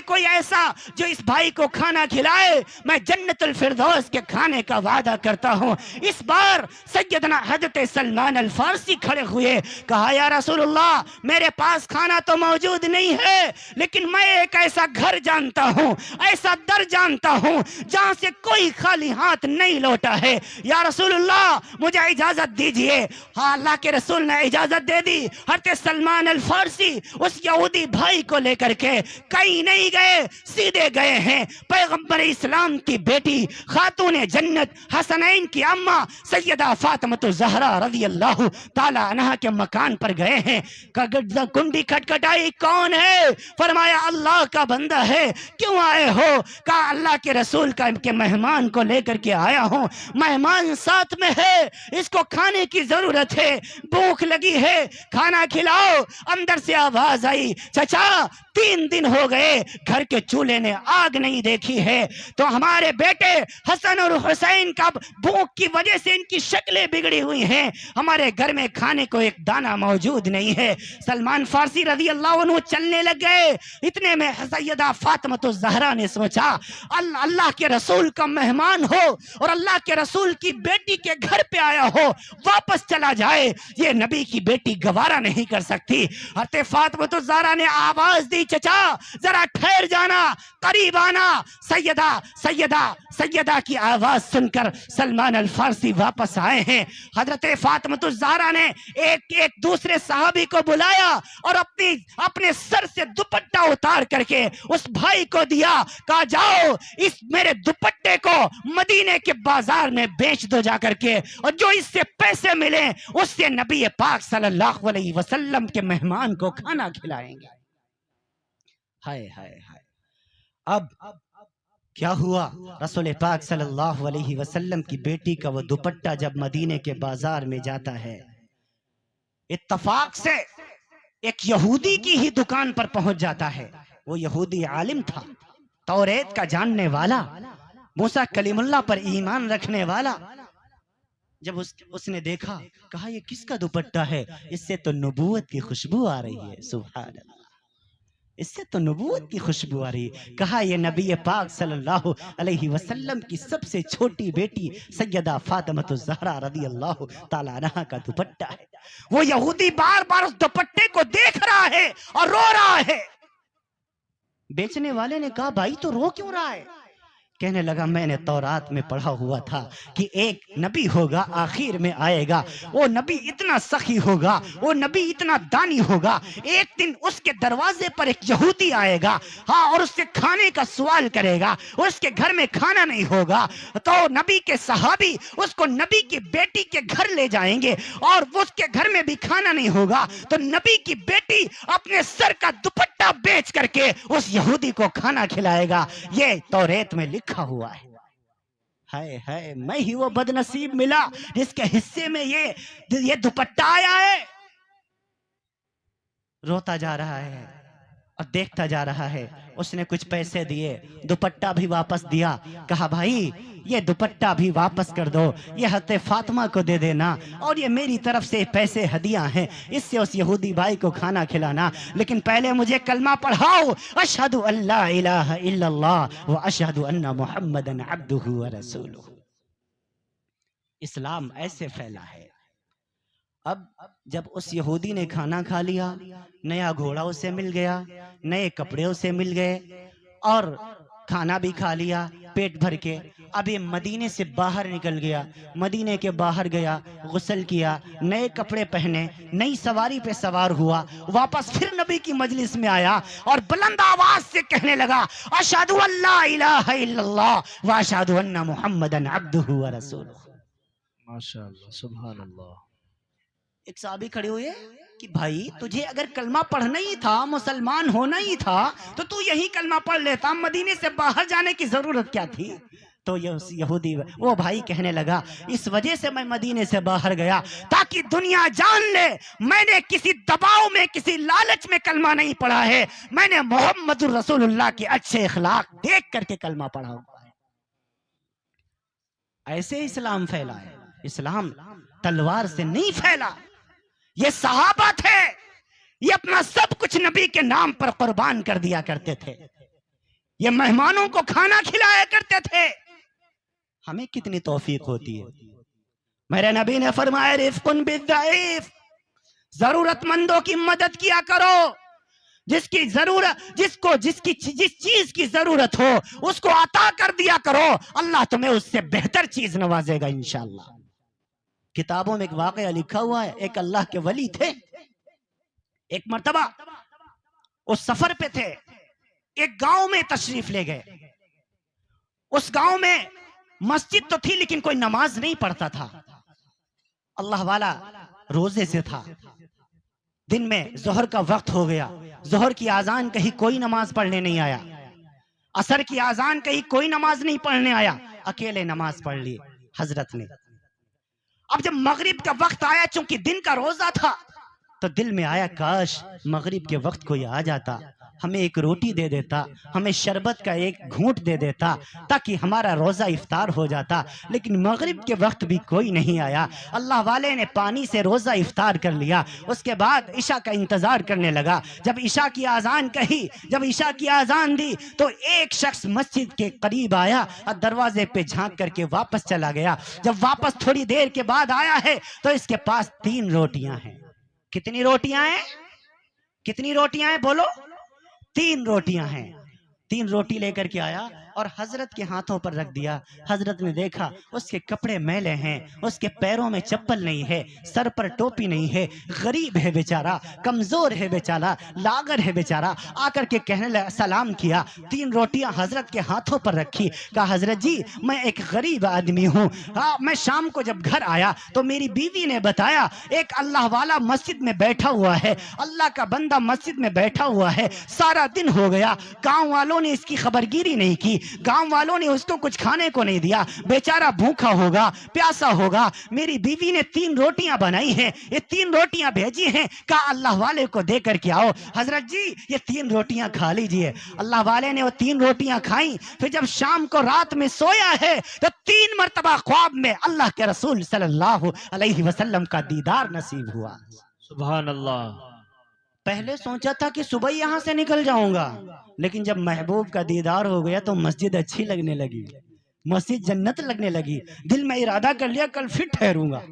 कोई ऐसा जो इस भाई को खाना खिलाए, मैं जन्नतुल फिरदौस के खाने का वादा करता हूं। इस बार सैयदना हजरत सलमान अल फारसी खड़े हुए, कहा, या रसूलुल्लाह, मेरे पास खाना तो मौजूद नहीं है, लेकिन मैं एक ऐसा घर जानता हूं, ऐसा दर जानता हूं जहां से कोई खाली हाथ नहीं लौटा है, या रसूलुल्लाह, मुझे इजाजत दीजिए। हाँ, अल्लाह के रसूल ने इजाजत दे दी। हजरत सलमान अल फारसी उस यहूदी भाई को लेकर के कहीं नहीं गए, सीधे गए हैं पैगंबर इस्लाम की बेटी खातून जन्नत हसनैन की अम्मा सैयदा फातिमा ज़हरा रज़ी अल्लाह ताला अन्हा के मकान पर गए हैं। कुंडी खटखटाई, कौन है? फरमाया, अल्लाह का बंदा है। क्यों आए हो? कहा, अल्लाह के रसूल के मेहमान को लेकर के आया हूं, मेहमान साथ में है, इसको खाने की जरूरत है, भूख लगी है, खाना खिलाओ। अंदर से आवाज आई, चचा, 3 दिन हो गए घर के चूल्हे ने आग नहीं देखी है, तो हमारे बेटे हसन और हुसैन का भूख की वजह से इनकी शक्लें बिगड़ी हुई हैं, हमारे घर में खाने को एक दाना मौजूद नहीं है। सलमान फारसी रज़ी अल्लाह अन्हु चलने लग गए। इतने में सैयदा फातिमा ज़हरा ने सोचा, अल्लाह के रसूल का मेहमान हो और अल्लाह के रसूल की बेटी के घर पे आया हो, वापस चला जाए, ये नबी की बेटी गवारा नहीं कर सकती। हज़रत फातिमा ज़हरा ने आवाज दी, चचा जरा ठहर जाना, करीब आना। सैयदा की आवाज सुनकर सलमान अल फारसी वापस आए हैं। हजरत फातिमा ज़हरा ने एक दूसरे सहाबी को बुलाया और अपने सर से दुपट्टा उतार करके उस भाई को दिया, कहा, जाओ इस मेरे दुपट्टे को मदीने के बाजार में बेच दो जाकर के, और जो इससे पैसे मिले उससे नबी पाक सल्लल्लाहु अलैहि वसल्लम के मेहमान को खाना खिलाएंगे। हाय हाय हाय। अब क्या हुआ? रसूल पाक सल्लल्लाहु अलैहि वसल्लम की बेटी का वो दुपट्टा जब मदीने के बाजार में जाता है, इत्तफाक से एक यहूदी की ही दुकान पर पहुंच जाता है। वो यहूदी आलिम था, तौरेत का जानने वाला, मूसा कलीमुल्लाह पर ईमान रखने वाला। जब उसने देखा, कहा ये किसका दुपट्टा है? इससे तो नबूवत की खुशबू आ रही है। सुभान अल्लाह, इससे तो नबूवत की खुशबू आ रही है। कहा ये नबी पाक सल्लल्लाहु अलैहि वसल्लम की सबसे छोटी बेटी सैयदा फातिमा ज़हरा रज़ी अल्लाह ताला अन्हा का दुपट्टा है। वो यहूदी बार बार उस दुपट्टे को देख रहा है और रो रहा है। बेचने वाले ने कहा, भाई तो रो क्यों रहा है? कहने लगा, मैंने तौरात में पढ़ा हुआ था कि एक नबी होगा, आखिर में आएगा। वो नबी इतना सखी होगा, वो नबी इतना दानी होगा। एक दिन उसके दरवाजे पर एक यहूदी आएगा, हाँ, और उससे खाने का सवाल करेगा। उसके घर में खाना नहीं होगा तो नबी के सहाबी उसको नबी की बेटी के घर ले जाएंगे, और उसके घर में भी खाना नहीं होगा तो नबी की बेटी अपने सर का दुपट्टा बेच करके उस यहूदी को खाना खिलाएगा। ये तौरेत में लिखा हुआ है। हाय हाय, मैं ही वो बदनसीब मिला जिसके हिस्से में ये दुपट्टा आया है। रोता जा रहा है और देखता जा रहा है। उसने कुछ पैसे दिए, दुपट्टा भी वापस दिया। कहा, भाई ये दुपट्टा भी वापस कर दो, ये हज़रत फातिमा को दे देना, और ये मेरी तरफ से पैसे हदिया हैं, इससे उस यहूदी भाई को खाना खिलाना। लेकिन पहले मुझे कलमा पढ़ाओ, अशहदु अल्ला इलाहा इल्लल्लाह व अशहदु अन्ना मुहम्मदन अब्दुहु व रसूलुहु। इस्लाम ऐसे फैला है। अब जब उस यहूदी ने खाना खा लिया, नया घोड़ा उसे मिल गया, नए कपड़े उसे मिल गए, और खाना भी खा लिया पेट भर के। अब ये मदीने से बाहर निकल गया, मदीने के बाहर गया, गुस्ल किया, नए कपड़े पहने, नई सवारी पे सवार हुआ, वापस फिर नबी की मजलिस में आया और बुलंद आवाज से कहने लगा, अशहदु अल्ला इलाहा इल्लल्लाह व अशहदु अन्ना मुहम्मदन अब्दुहु व रसूलुहु। माशाअल्लाह, सुभान अल्लाह। एक साहबी खड़े हुए कि भाई तुझे अगर कलमा पढ़ना ही था, मुसलमान होना ही था, तो तू यही कलमा पढ़ लेता, मदीने से बाहर जाने की जरूरत क्या थी? तो ये यहूदी वो भाई कहने लगा, इस वजह से मैं मदीने से बाहर गया ताकि दुनिया जान ले मैंने किसी दबाव में, किसी लालच में कलमा नहीं पढ़ा है। मैंने मोहम्मदुर रसूलुल्लाह के अच्छे इखलाक देख करके कलमा पढ़ा हुआ है। ऐसे इस्लाम फैला है। इस्लाम तलवार से नहीं फैला, ये सहाबा थे, ये अपना सब कुछ नबी के नाम पर कुर्बान कर दिया करते थे। ये मेहमानों को खाना खिलाया करते थे। हमें कितनी तौफीक होती है। मेरे नबी ने फरमाया, रिफ्कुन बिद्दईफ, जरूरतमंदों की मदद किया करो। जिसकी जरूरत, जिस चीज की जरूरत हो उसको अता कर दिया करो, अल्लाह तुम्हें उससे बेहतर चीज नवाजेगा इंशाअल्लाह। किताबों में एक वाकया लिखा हुआ है, एक अल्लाह के वली थे, एक मर्तबा उस सफर पे थे, एक गांव में तशरीफ ले गए। उस गांव में मस्जिद तो थी लेकिन कोई नमाज नहीं पढ़ता था। अल्लाह वाला रोजे से था। दिन में जोहर का वक्त हो गया, जोहर की आजान कहीं कोई नमाज पढ़ने नहीं आया, असर की आजान कहीं कोई नमाज नहीं पढ़ने आया, अकेले नमाज पढ़ ली हजरत ने। अब जब मगरिब का वक्त आया, चूंकि दिन का रोजा था, तो दिल में आया, काश मगरिब के वक्त कोई आ जाता, हमें एक रोटी दे देता, हमें शरबत का एक घूंट दे देता, ताकि हमारा रोजा इफ्तार हो जाता। लेकिन मगरिब के वक्त भी कोई नहीं आया। अल्लाह वाले ने पानी से रोजा इफ्तार कर लिया। उसके बाद ईशा का इंतजार करने लगा। जब ईशा की आजान कही, जब ईशा की आजान दी, तो एक शख्स मस्जिद के करीब आया और दरवाजे पे झांक करके वापस चला गया। जब वापस थोड़ी देर के बाद आया है तो इसके पास 3 रोटियां हैं। कितनी रोटियां हैं? कितनी रोटियां हैं बोलो? 3 रोटियां हैं। 3 रोटी लेकर के आया और हजरत के हाथों पर रख दिया। हजरत ने देखा उसके कपड़े मैले हैं, उसके पैरों में चप्पल नहीं है, सर पर टोपी नहीं है, गरीब है बेचारा, कमजोर है बेचारा, लागर है बेचारा। आकर के कहने लगा, सलाम किया, 3 रोटियां हजरत के हाथों पर रखी। कहा, हजरत जी मैं एक गरीब आदमी हूँ, हाँ, मैं शाम को जब घर आया तो मेरी बीवी ने बताया एक अल्लाह वाला मस्जिद में बैठा हुआ है, अल्लाह का बंदा मस्जिद में बैठा हुआ है। सारा दिन हो गया, गाँव वालों ने इसकी खबरगिरी नहीं की, गांव वालों ने उसको कुछ खाने को नहीं दिया, बेचारा भूखा होगा, प्यासा होगा। मेरी बीवी ने 3 रोटियां बनाई हैं, ये 3 रोटियां भेजी हैं, कहा अल्लाह वाले को दे करके आओ। हजरत जी ये 3 रोटियां खा लीजिए। अल्लाह वाले ने वो 3 रोटियां खाई। फिर जब शाम को रात में सोया है तो 3 मरतबा ख्वाब में अल्लाह के रसूल सल्लल्लाहु अलैहि वसल्लम का दीदार नसीब हुआ। सुभान अल्लाह। पहले सोचा था कि सुबह यहां से निकल जाऊंगा, लेकिन जब महबूब का दीदार हो गया तो मस्जिद अच्छी लगने लगी, मस्जिद जन्नत लगने लगी। दिल में इरादा कर लिया कल फिर ठहरूंगा।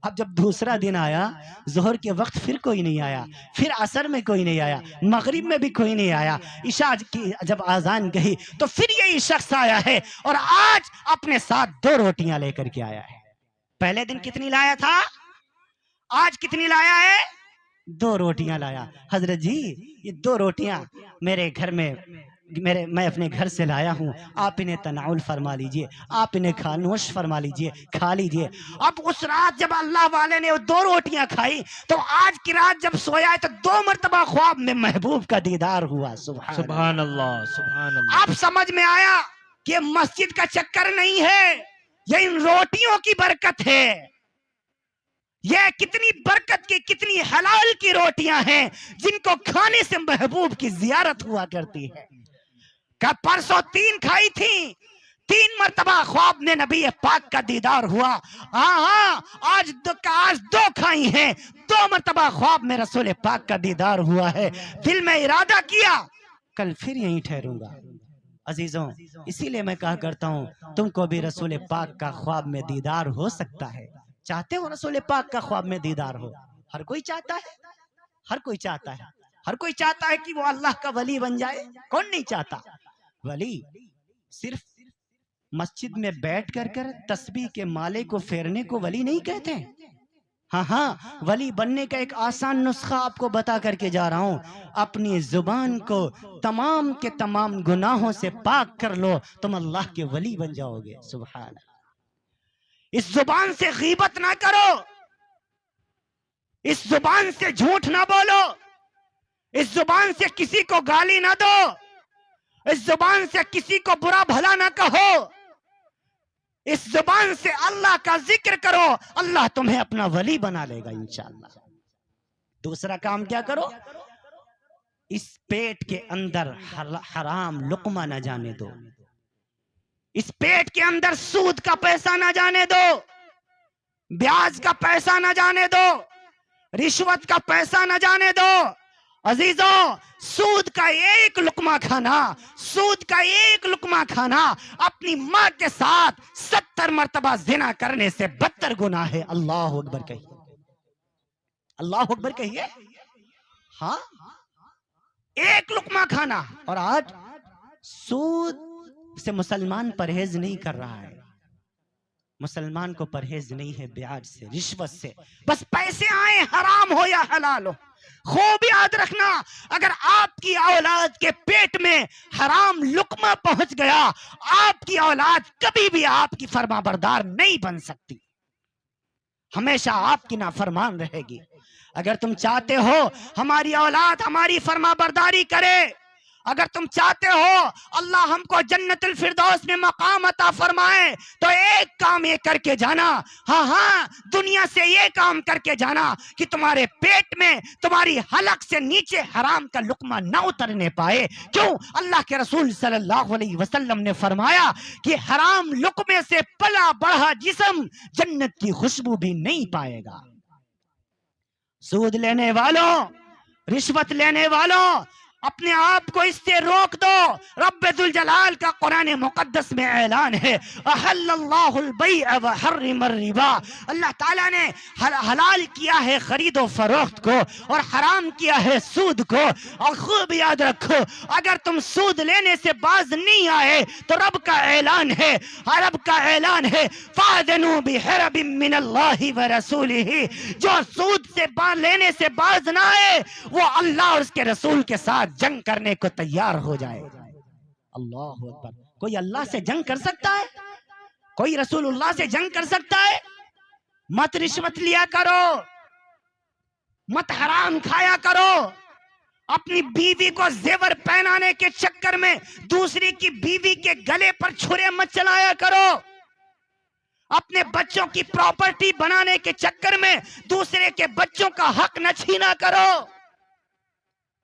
अब जब दूसरा दिन आया, जोहर के वक्त फिर कोई नहीं आया, फिर असर में कोई नहीं आया, मगरिब में भी कोई नहीं आया, इशा की जब आजान कही तो फिर यही शख्स आया है और आज अपने साथ 2 रोटियां लेकर के आया है। पहले दिन कितनी लाया था, आज कितनी लाया है? 2 रोटियां लाया। हजरत जी ये 2 रोटियां मेरे घर में मैं अपने घर से लाया हूँ, आप इन्हें तनाउल फरमा लीजिए, आप इन्हें खानोश फरमा लीजिए, खा लीजिए। अब उस रात जब अल्लाह वाले ने वो 2 रोटियां खाई तो आज की रात जब सोया है तो 2 मरतबा ख्वाब में महबूब का दीदार हुआ। सुभान अल्लाह, सुभान अल्लाह। अब समझ में आया कि मस्जिद का चक्कर नहीं है, ये इन रोटियों की बरकत है। यह कितनी बरकत की, कितनी हलाल की रोटियां हैं जिनको खाने से महबूब की जियारत हुआ करती है। का परसों 3 खाई थी, 3 मरतबा ख्वाब में नबी पाक का दीदार हुआ। हाँ आज 2 खाई हैं, 2 मरतबा ख्वाब में रसूल पाक का दीदार हुआ है। दिल में इरादा किया कल फिर यहीं ठहरूंगा। अजीजों इसीलिए मैं कहा करता हूँ तुमको भी रसूल पाक का ख्वाब में दीदार हो सकता है। चाहते हो रसूल पाक का ख्वाब में दीदार हो? हर कोई चाहता है, हर कोई चाहता है, हर कोई चाहता है कि वो अल्लाह का वली बन जाए। कौन नहीं चाहता? वली सिर्फ मस्जिद में बैठ कर तस्बीह के माले को फेरने को वली नहीं कहते। हाँ, वली बनने का एक आसान नुस्खा आपको बता करके जा रहा हूं। अपनी जुबान को तमाम के तमाम गुनाहों से पाक कर लो, तुम अल्लाह के वली बन जाओगे। सुभान। इस जुबान से गीबत ना करो, इस जुबान से झूठ ना बोलो, इस जुबान से किसी को गाली ना दो, इस जुबान से किसी को बुरा भला ना कहो, इस जुबान से अल्लाह का जिक्र करो, अल्लाह तुम्हें अपना वली बना लेगा इंशाअल्लाह। दूसरा काम क्या करो, इस पेट के अंदर हराम लुकमा ना जाने दो, इस पेट के अंदर सूद का पैसा ना जाने दो, ब्याज का पैसा ना जाने दो, रिश्वत का पैसा ना जाने दो। अजीजों सूद का 1 लुकमा खाना, सूद का 1 लुकमा खाना अपनी माँ के साथ 70 मरतबा जिना करने से बदतर गुनाह है। अल्लाह अकबर कहिए, अल्लाह अकबर कहिए। हाँ 1 लुकमा खाना, और आज सूद से मुसलमान परहेज नहीं कर रहा है। मुसलमान को परहेज नहीं है ब्याज से, रिश्वत से। बस पैसे आए हराम हो या हलाल हो। खूब याद रखना, अगर आपकी औलाद के पेट में हराम लुकमा पहुंच गया, आपकी औलाद कभी भी आपकी फरमाबरदार नहीं बन सकती, हमेशा आपकी नाफरमान रहेगी। अगर तुम चाहते हो हमारी औलाद हमारी फरमाबरदारी करे, अगर तुम चाहते हो अल्लाह हमको जन्नतुल फिरदौस में मकाम अता फरमाए, तो एक काम ये करके जाना, हाँ दुनिया से ये काम करके जाना कि तुम्हारे पेट में, तुम्हारी हलक से नीचे हराम का लुकमा ना उतरने पाए। क्यों? अल्लाह के रसूल सल्लल्लाहु अलैहि वसल्लम ने फरमाया कि हराम लुकमे से पला बढ़ा जिस्म जन्नत की खुशबू भी नहीं पाएगा। सूद लेने वालों, रिश्वत लेने वालों, अपने आप को इससे रोक दो। रब्बुल जलाल का कुरान मुकद्दस में ऐलान है, अहल्लल्लाहुल बैअ व हर्रमर रिबा। अल्लाह ताला ने हलाल किया है खरीदो फरोख्त को और हराम किया है सूद को। और खूब याद रखो, अगर तुम सूद लेने से बाज नहीं आए तो रब का ऐलान है, रब का ऐलान है, फादनु बिहरबिम मिनल्लाहि व रसूलिही। जो सूद से लेने से बाज ना आए वो अल्लाह और उसके रसूल के साथ जंग करने को तैयार हो जाए। अल्लाह अकबर। कोई अल्लाह से जंग कर सकता है? कोई रसूलुल्लाह से जंग कर सकता है? मत रिश्वत लिया करो, मत हराम खाया करो, अपनी बीवी को जेवर पहनाने के चक्कर में दूसरी की बीवी के गले पर छुरे मत चलाया करो। अपने बच्चों की प्रॉपर्टी बनाने के चक्कर में दूसरे के बच्चों का हक न छीना करो।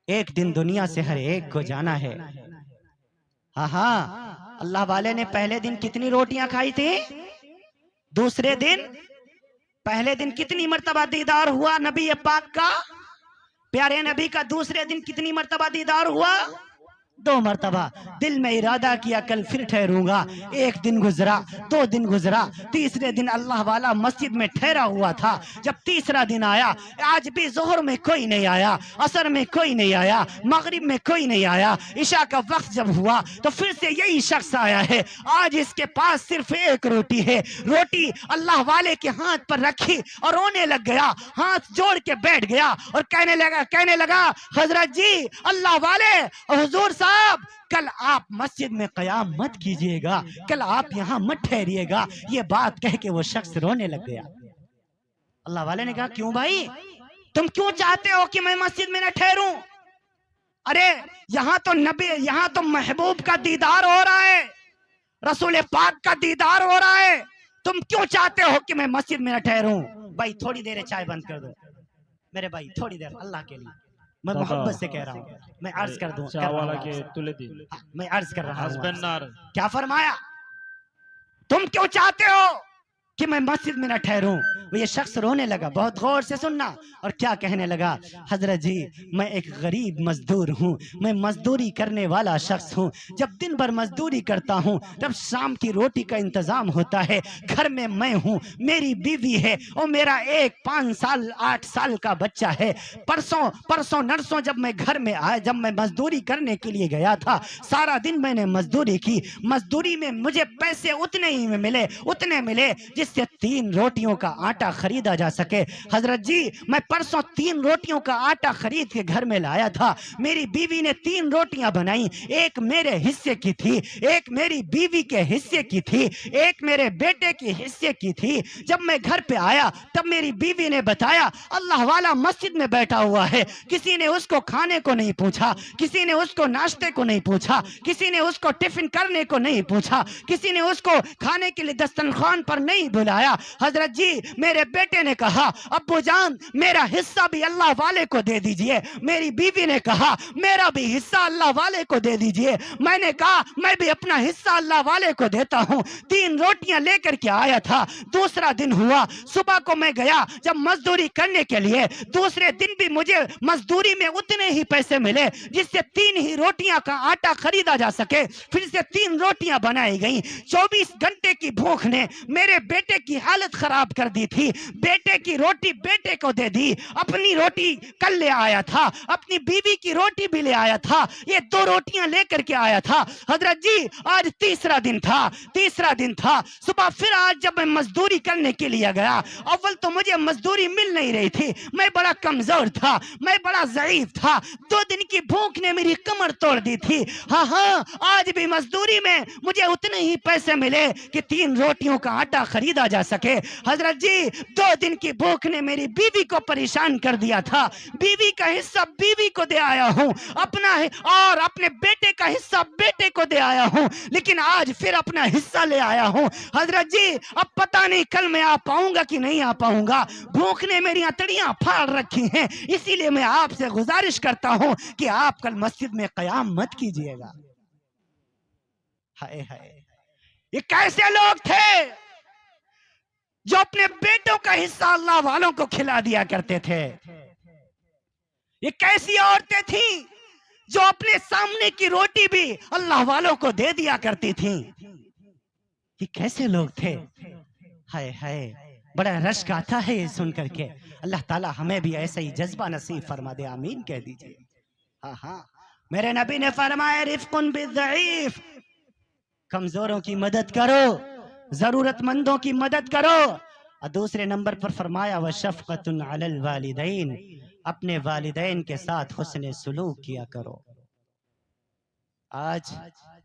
एक दिन दुनिया से हर एक को जाना है। हाँ, अल्लाह वाले ने पहले दिन कितनी रोटियां खाई थी? दूसरे दिन, पहले दिन कितनी मर्तबा दीदार हुआ नबी पाक का? प्यारे नबी का दूसरे दिन कितनी मर्तबा दीदार हुआ? 2 मर्तबा। दिल में इरादा किया कल फिर ठहरूंगा। एक दिन गुजरा, 2 दिन गुजरा, तीसरे दिन अल्लाह वाला मस्जिद में ठहरा हुआ था। जब तीसरा दिन आया, आज भी जोहर में कोई नहीं आया, असर में कोई नहीं आया, मगरिब में कोई नहीं आया, ईशा का वक्त जब हुआ तो फिर से यही शख्स आया है। आज इसके पास सिर्फ एक रोटी है। रोटी अल्लाह वाले के हाथ पर रखी और रोने लग गया, हाथ जोड़ के बैठ गया और कहने लगा हजरत जी, अल्लाह वाले, हुजूर साहब, कल आप मस्जिद में कयाम मत कीजिएगा, कल आप यहाँ मत ठहरिएगा। ये बात कह के वो शख्स रोने लग गया। अल्लाह वाले ने कहा क्यों भाई, तुम क्यों चाहते हो कि मैं मस्जिद में न ठहरूं? अरे यहाँ तो नबी, यहाँ तो महबूब का दीदार हो रहा है, रसूल पाक का दीदार हो रहा है, तुम क्यों चाहते हो कि मैं मस्जिद में न ठहरूं? भाई थोड़ी देर चाय बंद कर दो मेरे भाई, थोड़ी देर, अल्लाह के लिए मैं मोहब्बत से कह रहा हूँ, मैं अर्ज कर दूं, मैं अर्ज कर रहा हूँ। क्या फरमाया? तुम क्यों चाहते हो कि मैं मस्जिद में न ठहरूं? ये शख्स रोने लगा। बहुत गौर से सुनना। और क्या कहने लगा? हजरत जी, मैं एक गरीब मजदूर हूँ, मैं मजदूरी करने वाला शख्स हूँ। जब दिन भर मजदूरी करता हूँ तब शाम की रोटी का इंतजाम होता है। घर में मैं हूँ, मेरी बीवी है और मेरा एक 5 साल 8 साल का बच्चा है। परसों नरसों जब मैं घर में आया, जब मैं मजदूरी करने के लिए गया था, सारा दिन मैंने मजदूरी की। मजदूरी में मुझे पैसे उतने ही मिले जिससे 3 रोटियों का आटा खरीदा जा सके। हजरत जी, मैं परसों 3 रोटियों का आटा खरीद के घर में लाया था। मेरी बीवी ने 3 रोटियां बनाई, एक मेरे हिस्से की थी, एक मेरी बीवी के हिस्से की थी, एक मेरे बेटे के हिस्से की थी। जब मैं घर पे आया तब मेरी बीवी ने बताया अल्लाह वाला मस्जिद में बैठा हुआ है, किसी ने उसको खाने को नहीं पूछा, किसी ने उसको नाश्ते को नहीं पूछा, किसी ने उसको टिफिन करने को नहीं पूछा, किसी ने उसको खाने के लिए दस्तरखान पर नहीं बुलाया। हजरत जी, मेरे बेटे ने कहा अब्बू जान, मेरा हिस्सा भी अल्लाह वाले को दे दीजिए। मेरी बीवी ने कहा मेरा भी हिस्सा अल्लाह वाले को दे दीजिए। मैंने कहा मैं भी अपना हिस्सा अल्लाह वाले को देता हूँ। 3 रोटियां लेकर के आया था। दूसरा दिन हुआ, सुबह को मैं गया जब मजदूरी करने के लिए, दूसरे दिन भी मुझे मजदूरी में उतने ही पैसे मिले जिससे 3 ही रोटियां का आटा खरीदा जा सके। फिर से 3 रोटियां बनाई गई। 24 घंटे की भूख ने मेरे बेटे की हालत खराब कर दी थी। बेटे की रोटी बेटे को दे दी, अपनी रोटी कल ले आया था, अपनी बीवी की रोटी भी ले आया था, ये 2 रोटियां लेकर के आया था। हजरत जी, आज तीसरा दिन था। सुबह फिर आज जब मैं मजदूरी करने के लिए गया, अव्वल तो मुझे मजदूरी मिल नहीं रही थी, मैं बड़ा कमजोर था, मैं बड़ा ज़ईफ था। 2 दिन की भूख ने मेरी कमर तोड़ दी थी। हाँ, आज भी मजदूरी में मुझे उतने ही पैसे मिले कि 3 रोटियों का आटा खरीदा जा सके। हजरत जी, 2 दिन की भूख ने मेरी बीवी को परेशान कर दिया था। बीवी का हिस्सा बीवी को दे आया हूँ, अपना और अपने बेटे का हिस्सा बेटे को दे आया हूँ, लेकिन आज फिर अपना हिस्सा ले आया हूँ। हजरत जी, अब पता नहीं कल मैं आ पाऊंगा कि नहीं आ पाऊंगा। भूख ने मेरी अतड़ियां फाड़ रखी हैं, इसीलिए मैं आपसे गुजारिश करता हूँ कि आप कल मस्जिद में कयाम मत कीजिएगा। हाय हाय, ये कैसे लोग थे जो अपने बेटों का हिस्सा अल्लाह वालों को खिला दिया करते थे? ये कैसी औरतें थीं जो अपने सामने की रोटी भी अल्लाह वालों को दे दिया करती थीं? ये कैसे लोग थे? हाय हाय, बड़ा रश्क आता है ये सुन करके। अल्लाह ताला हमें भी ऐसा ही जज्बा नसीब फरमा दे, आमीन कह दीजिए। हाँ, मेरे नबी ने फरमाया रिफ्कुन बिज़ईफ, कमजोरों की मदद करो, जरूरतमंदों की मदद करो। और दूसरे नंबर पर फरमाया व शफ़क़तुन अलल वालिदैन, अपने वालिदैन के साथ हुस्न सुलूक किया करो। आज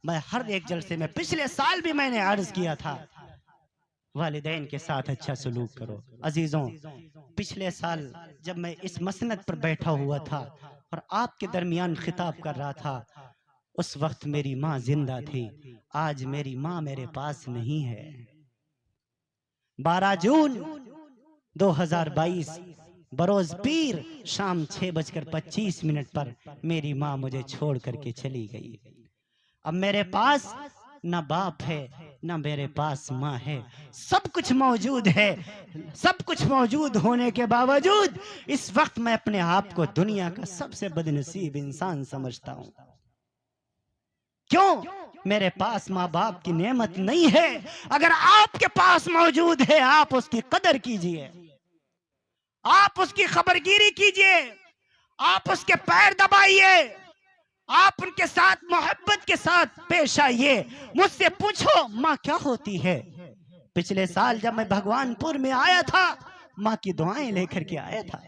मैं हर एक जलसे में, पिछले साल भी मैंने अर्ज किया था, वालिदैन के साथ अच्छा सलूक करो। अजीजों, पिछले साल जब मैं इस मसनद पर बैठा हुआ था और आपके दरमियान खिताब कर रहा था। उस वक्त मेरी माँ जिंदा थी, आज मेरी माँ मेरे पास नहीं है। 12 जून 2022 बरोज पीर शाम 6:25 पर मेरी माँ मुझे छोड़ करके चली गई। अब मेरे पास न बाप है न मेरे पास माँ है। सब कुछ मौजूद है, सब कुछ मौजूद होने के बावजूद इस वक्त मैं अपने आप को दुनिया का सबसे बदनसीब इंसान समझता हूं। क्यों? मेरे पास माँ बाप की नेमत नहीं है। अगर आपके पास मौजूद है, आप उसकी कदर कीजिए, आप उसकी खबरगिरी कीजिए, आप उसके पैर दबाइए, आप उनके साथ मोहब्बत के साथ पेश आइए। मुझसे पूछो माँ क्या होती है। पिछले साल जब मैं भगवानपुर में आया था, माँ की दुआएं लेकर के आया था।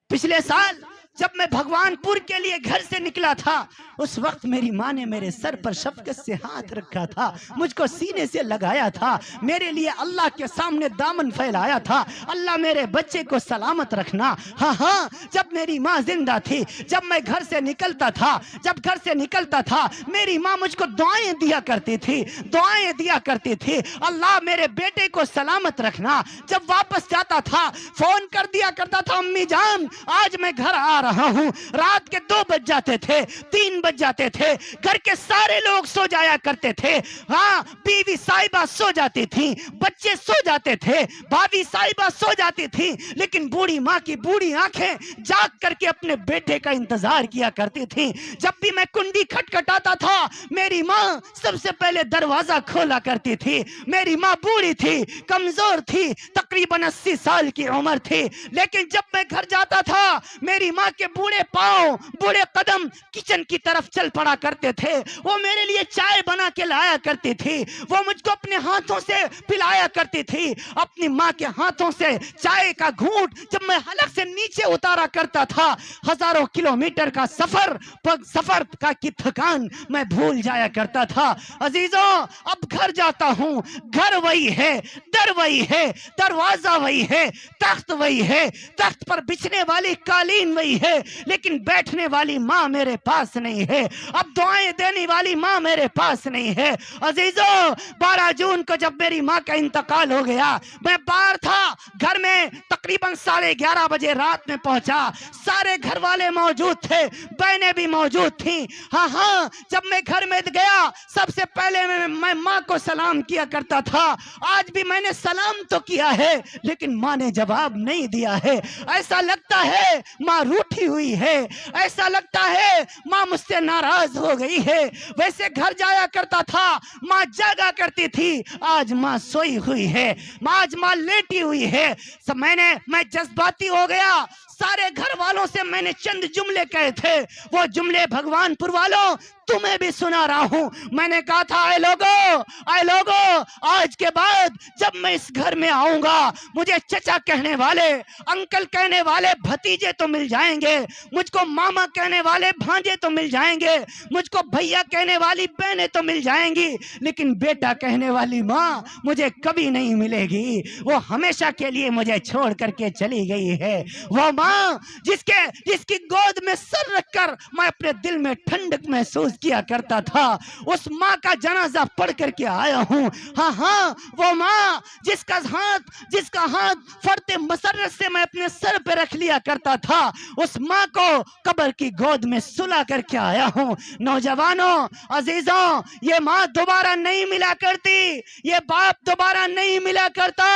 पिछले साल जब मैं भगवानपुर के लिए घर से निकला था, उस वक्त मेरी माँ ने मेरे सर पर शफकत से हाथ रखा था, मुझको सीने से लगाया था, मेरे लिए अल्लाह के सामने दामन फैलाया था, अल्लाह मेरे बच्चे को सलामत रखना। हाँ हाँ, जब मेरी माँ जिंदा थी, जब मैं घर से निकलता था, जब घर से निकलता था, मेरी माँ मुझको दुआएं दिया करती थी, दुआएं दिया करती थी, अल्लाह मेरे बेटे को सलामत रखना। जब वापस जाता था, फोन कर दिया करता था, अम्मी जान आज मैं घर आ रहा हूं। रात के 2 बज जाते थे, 3 बज जाते थे, घर के सारे लोग सो जाया करते थे। हाँ, बीवी साहिबा सो जाती थी, बच्चे सो जाते थे, भाभी साहिबा सो जाती थी, लेकिन बूढ़ी माँ की बूढ़ी आंखें जाग करके अपने बेटे का इंतजार किया करती थी। जब भी मैं कुंडी खटखटाता था, मेरी माँ सबसे पहले दरवाजा खोला करती थी। मेरी माँ बूढ़ी थी, कमजोर थी, तकरीबन 80 साल की उम्र थी, लेकिन जब मैं घर जाता था, मेरी माँ के बूढ़े पांव, बूढ़े कदम किचन की तरफ चल पड़ा करते थे। वो मेरे लिए चाय बना के लाया करती थी, वो मुझको अपने हाथों से पिलाया करती थी। अपनी माँ के हाथों से चाय का घूंट जब मैं हलक से नीचे उतारा करता था, हजारों किलोमीटर का सफर का की थकान मैं भूल जाया करता था। अजीजों, अब घर जाता हूँ, घर वही है, दर वही है, दरवाजा वही है, तख्त वही है, तख्त पर बिछने वाली कालीन वही है, लेकिन बैठने वाली माँ मेरे पास नहीं है। अब दुआएं देने वाली माँ मेरे पास नहीं है। अजीजों, 12 जून को जब मेरी माँ का इंतकाल हो गया, मैं बाहर था, घर में तकरीबन 11:30 बजे रात में पहुंचा। सारे घर वाले मौजूद थे, बहनें भी मौजूद थी। हाँ हाँ, जब मैं घर में गया, सबसे पहले मैं माँ को सलाम किया करता था। आज भी मैंने सलाम तो किया है, लेकिन माँ ने जवाब नहीं दिया है। ऐसा लगता है माँ रूठी हुई है, ऐसा लगता है माँ मुझसे नाराज हो गई है। वैसे घर जाया करता था, माँ जागा करती थी, आज माँ सोई हुई है, आज माँ लेटी हुई है। मैं जज्बाती हो गया। सारे घर वालों से मैंने चंद जुमले कहे थे, वो जुमले भगवानपुर वालों तुम्हें भी सुना रहा हूं। मैंने कहा था, आए लोगो, आज के बाद जब मैं इस घर में आऊंगा, मुझे चचा कहने वाले, अंकल कहने वाले भतीजे तो मिल जाएंगे, मुझको मामा कहने वाले भांजे तो मिल जाएंगे, मुझको भैया कहने वाली बहनें तो मिल जाएंगी, लेकिन बेटा कहने वाली माँ मुझे कभी नहीं मिलेगी। वो हमेशा के लिए मुझे छोड़ करके चली गई है। वो माँ जिसकी गोद में सर रखकर मैं अपने दिल में ठंडक महसूस किया करता था, उस माँ का जनाजा पढ़ करके आया हूँ। हाँ हाँ, वो माँ जिसका हाथ फरते मसरत से मैं अपने सर पे रख लिया करता था, उस माँ को कब्र की गोद में सुला करके आया हूँ। नौजवानों, अजीजों, ये माँ दोबारा नहीं मिला करती, ये बाप दोबारा नहीं मिला करता।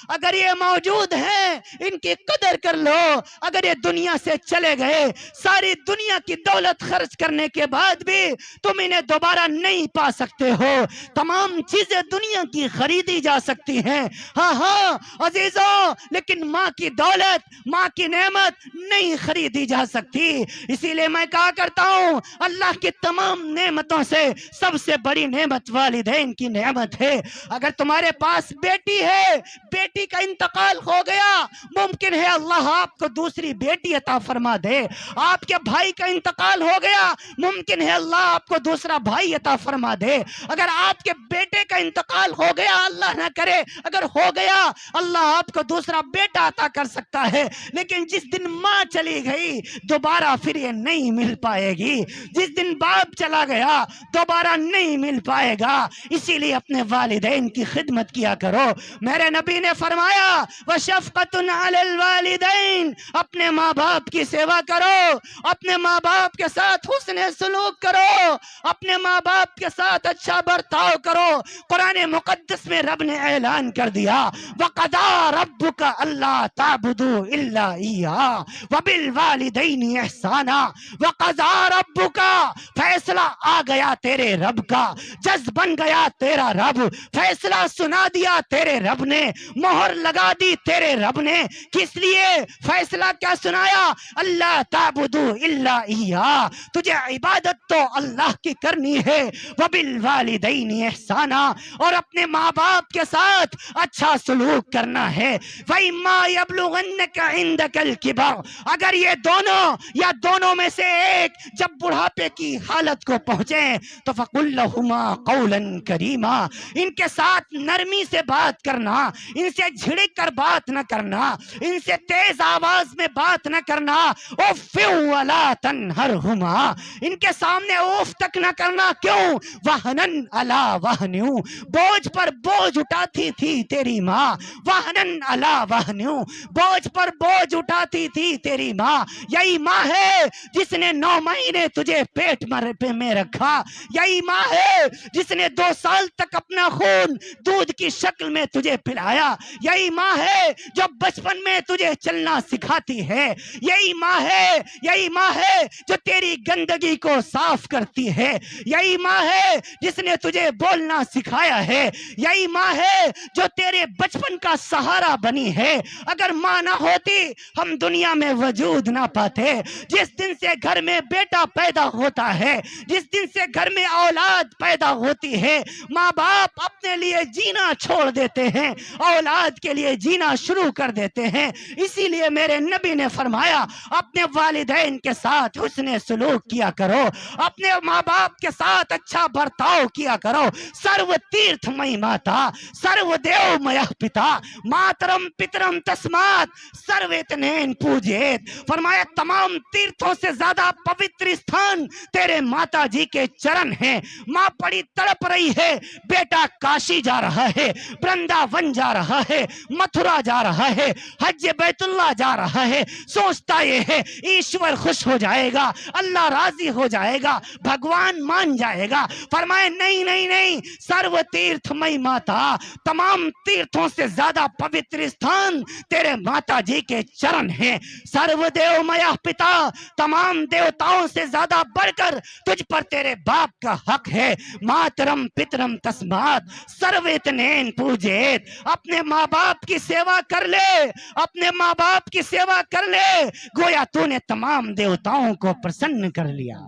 अगर ये मौजूद है, इनकी कदर कर लो। अगर ये दुनिया से चले गए, सारी दुनिया की दौलत खर्च करने के बाद भी तुम इन्हें दोबारा नहीं पा सकते हो। तमाम चीजें दुनिया की खरीदी जा सकती हैं, हाँ हाँ अजीजों, लेकिन माँ की दौलत, माँ की नेमत नहीं खरीदी जा सकती। इसीलिए मैं कहा करता हूँ, अल्लाह की तमाम नेमतों से सबसे बड़ी नेमत वालिदैन की नेमत है। अगर तुम्हारे पास बेटी है, बेटी का इंतकाल हो गया, मुमकिन है अल्लाह आपको दूसरी बेटी अता फरमा दे। आपके भाई का इंतकाल हो गया, मुमकिन है अल्लाह आपको दूसरा भाई अता फरमा दे। अगर आपके बेटे का इंतकाल हो गया, अल्लाह ना करे अगर हो गया, अल्लाह आपको दूसरा बेटा अता कर सकता है। लेकिन जिस दिन माँ चली गई दोबारा फिर ये नहीं मिल पाएगी, जिस दिन बाप चला गया दोबारा नहीं मिल पाएगा। इसीलिए अपने वालिदैन की खिदमत किया करो। मेरे नबी ने फरमाया व शफ़क़तुन अलल वालिदैन, अपने माँ बाप की सेवा करो, अपने माँ बाप के साथ हुस्न सलूक करो, अपने माँ बाप के साथ अच्छा बर्ताव करो। कुरान मुक़द्दस में रब ने ऐलान कर दिया वक़ज़ा रब्बुका अल्ला ताबुदू इल्ला इय्या व बिल वालिदैनि इहसाना। वक़ज़ा रब्बुका, फैसला आ गया तेरे रब का, जज बन गया तेरा रब, फैसला सुना दिया तेरे रब ने, मोहर लगा दी तेरे रब ने। किस लिए फैसला क्या सुनाया? अल्लाह ताबुदू इल्ला इय्या, तुझे इबादत तो अल्लाह की करनी है। वबिल वालिदैनि इहसाना, और अपने माँ बाप के साथ अच्छा सलूक करना है। वइम्मा यबलुगन्नका इंदकल किबर, अगर ये दोनों या दोनों में से एक जब बुढ़ापे की हालत को पहुंचे तो फकुल लहुमा कौलन करीमा, इनके साथ नरमी से बात करना, इनसे झिड़क कर बात न करना, इनसे तेज आवाज में बात न करना। उफ़्फ़िउ वला तन्हरहुमा, इनके सामने उफ तक न करना। क्यों? वहनन अला वहन्यू, बोझ पर बोझ उठाती थी तेरी माँ। वहनन अला वहन्यू, बोझ पर बोझ उठाती थी तेरी माँ। यही माँ है जिसने 9 महीने तुझे पेट में रखा। यही माँ है जिसने 2 साल तक अपना खून दूध की शक्ल में तुझे पिलाया। यही माँ है जो बचपन में तुझे चलना सिखाती है। यही माँ है जो तेरी गंदगी को साफ करती है। यही माँ है जिसने तुझे बोलना सिखाया है। यही माँ है जो तेरे बचपन का सहारा बनी है। अगर माँ ना होती हम दुनिया में वजूद ना पाते। जिस दिन से घर में बेटा पैदा होता है, जिस दिन से घर में औलाद पैदा होती है, माँ बाप अपने लिए जीना छोड़ देते हैं, औलाद के लिए जीना शुरू कर देते हैं। इसीलिए मेरे नबी ने फरमाया अपने वालिदैन के साथ हुस्न सलूक किया करो, अपने माँ बाप के साथ अच्छा बर्ताव किया करो। सर्व तीर्थमयी माता, सर्वदेवमय पिता, मातरम पितरम तस्मात् सर्वेतनेन पूजेत। फरमाया तमाम तीर्थों से ज्यादा पवित्र स्थान तेरे माता जी के चरण हैं। माँ बड़ी तड़प रही है, बेटा काशी जा रहा है, वृंदावन जा रहा है, मथुरा जा रहा है, हज बैतुल्लाह जा रहा है। सोचता ये है ईश्वर खुश हो जाएगा, अल्लाह राजी हो जाएगा, भगवान मान जाएगा। फरमाए नहीं नहीं नहीं, सर्व तीर्थमयी माता, तमाम तीर्थों से ज्यादा पवित्र स्थान तेरे माता जी के चरण हैं। सर्वदेवमय पिता, तमाम देवताओं से ज्यादा बढ़कर तुझ पर तेरे बाप का हक है। मातरम पितरम तस्मात् सर्वेतनेन पूजेत। अपने माँ बाप की सेवा कर ले, अपने माँ बाप की सेवा कर ले, गोया तूने तमाम देवताओं को प्रसन्न कर लिया।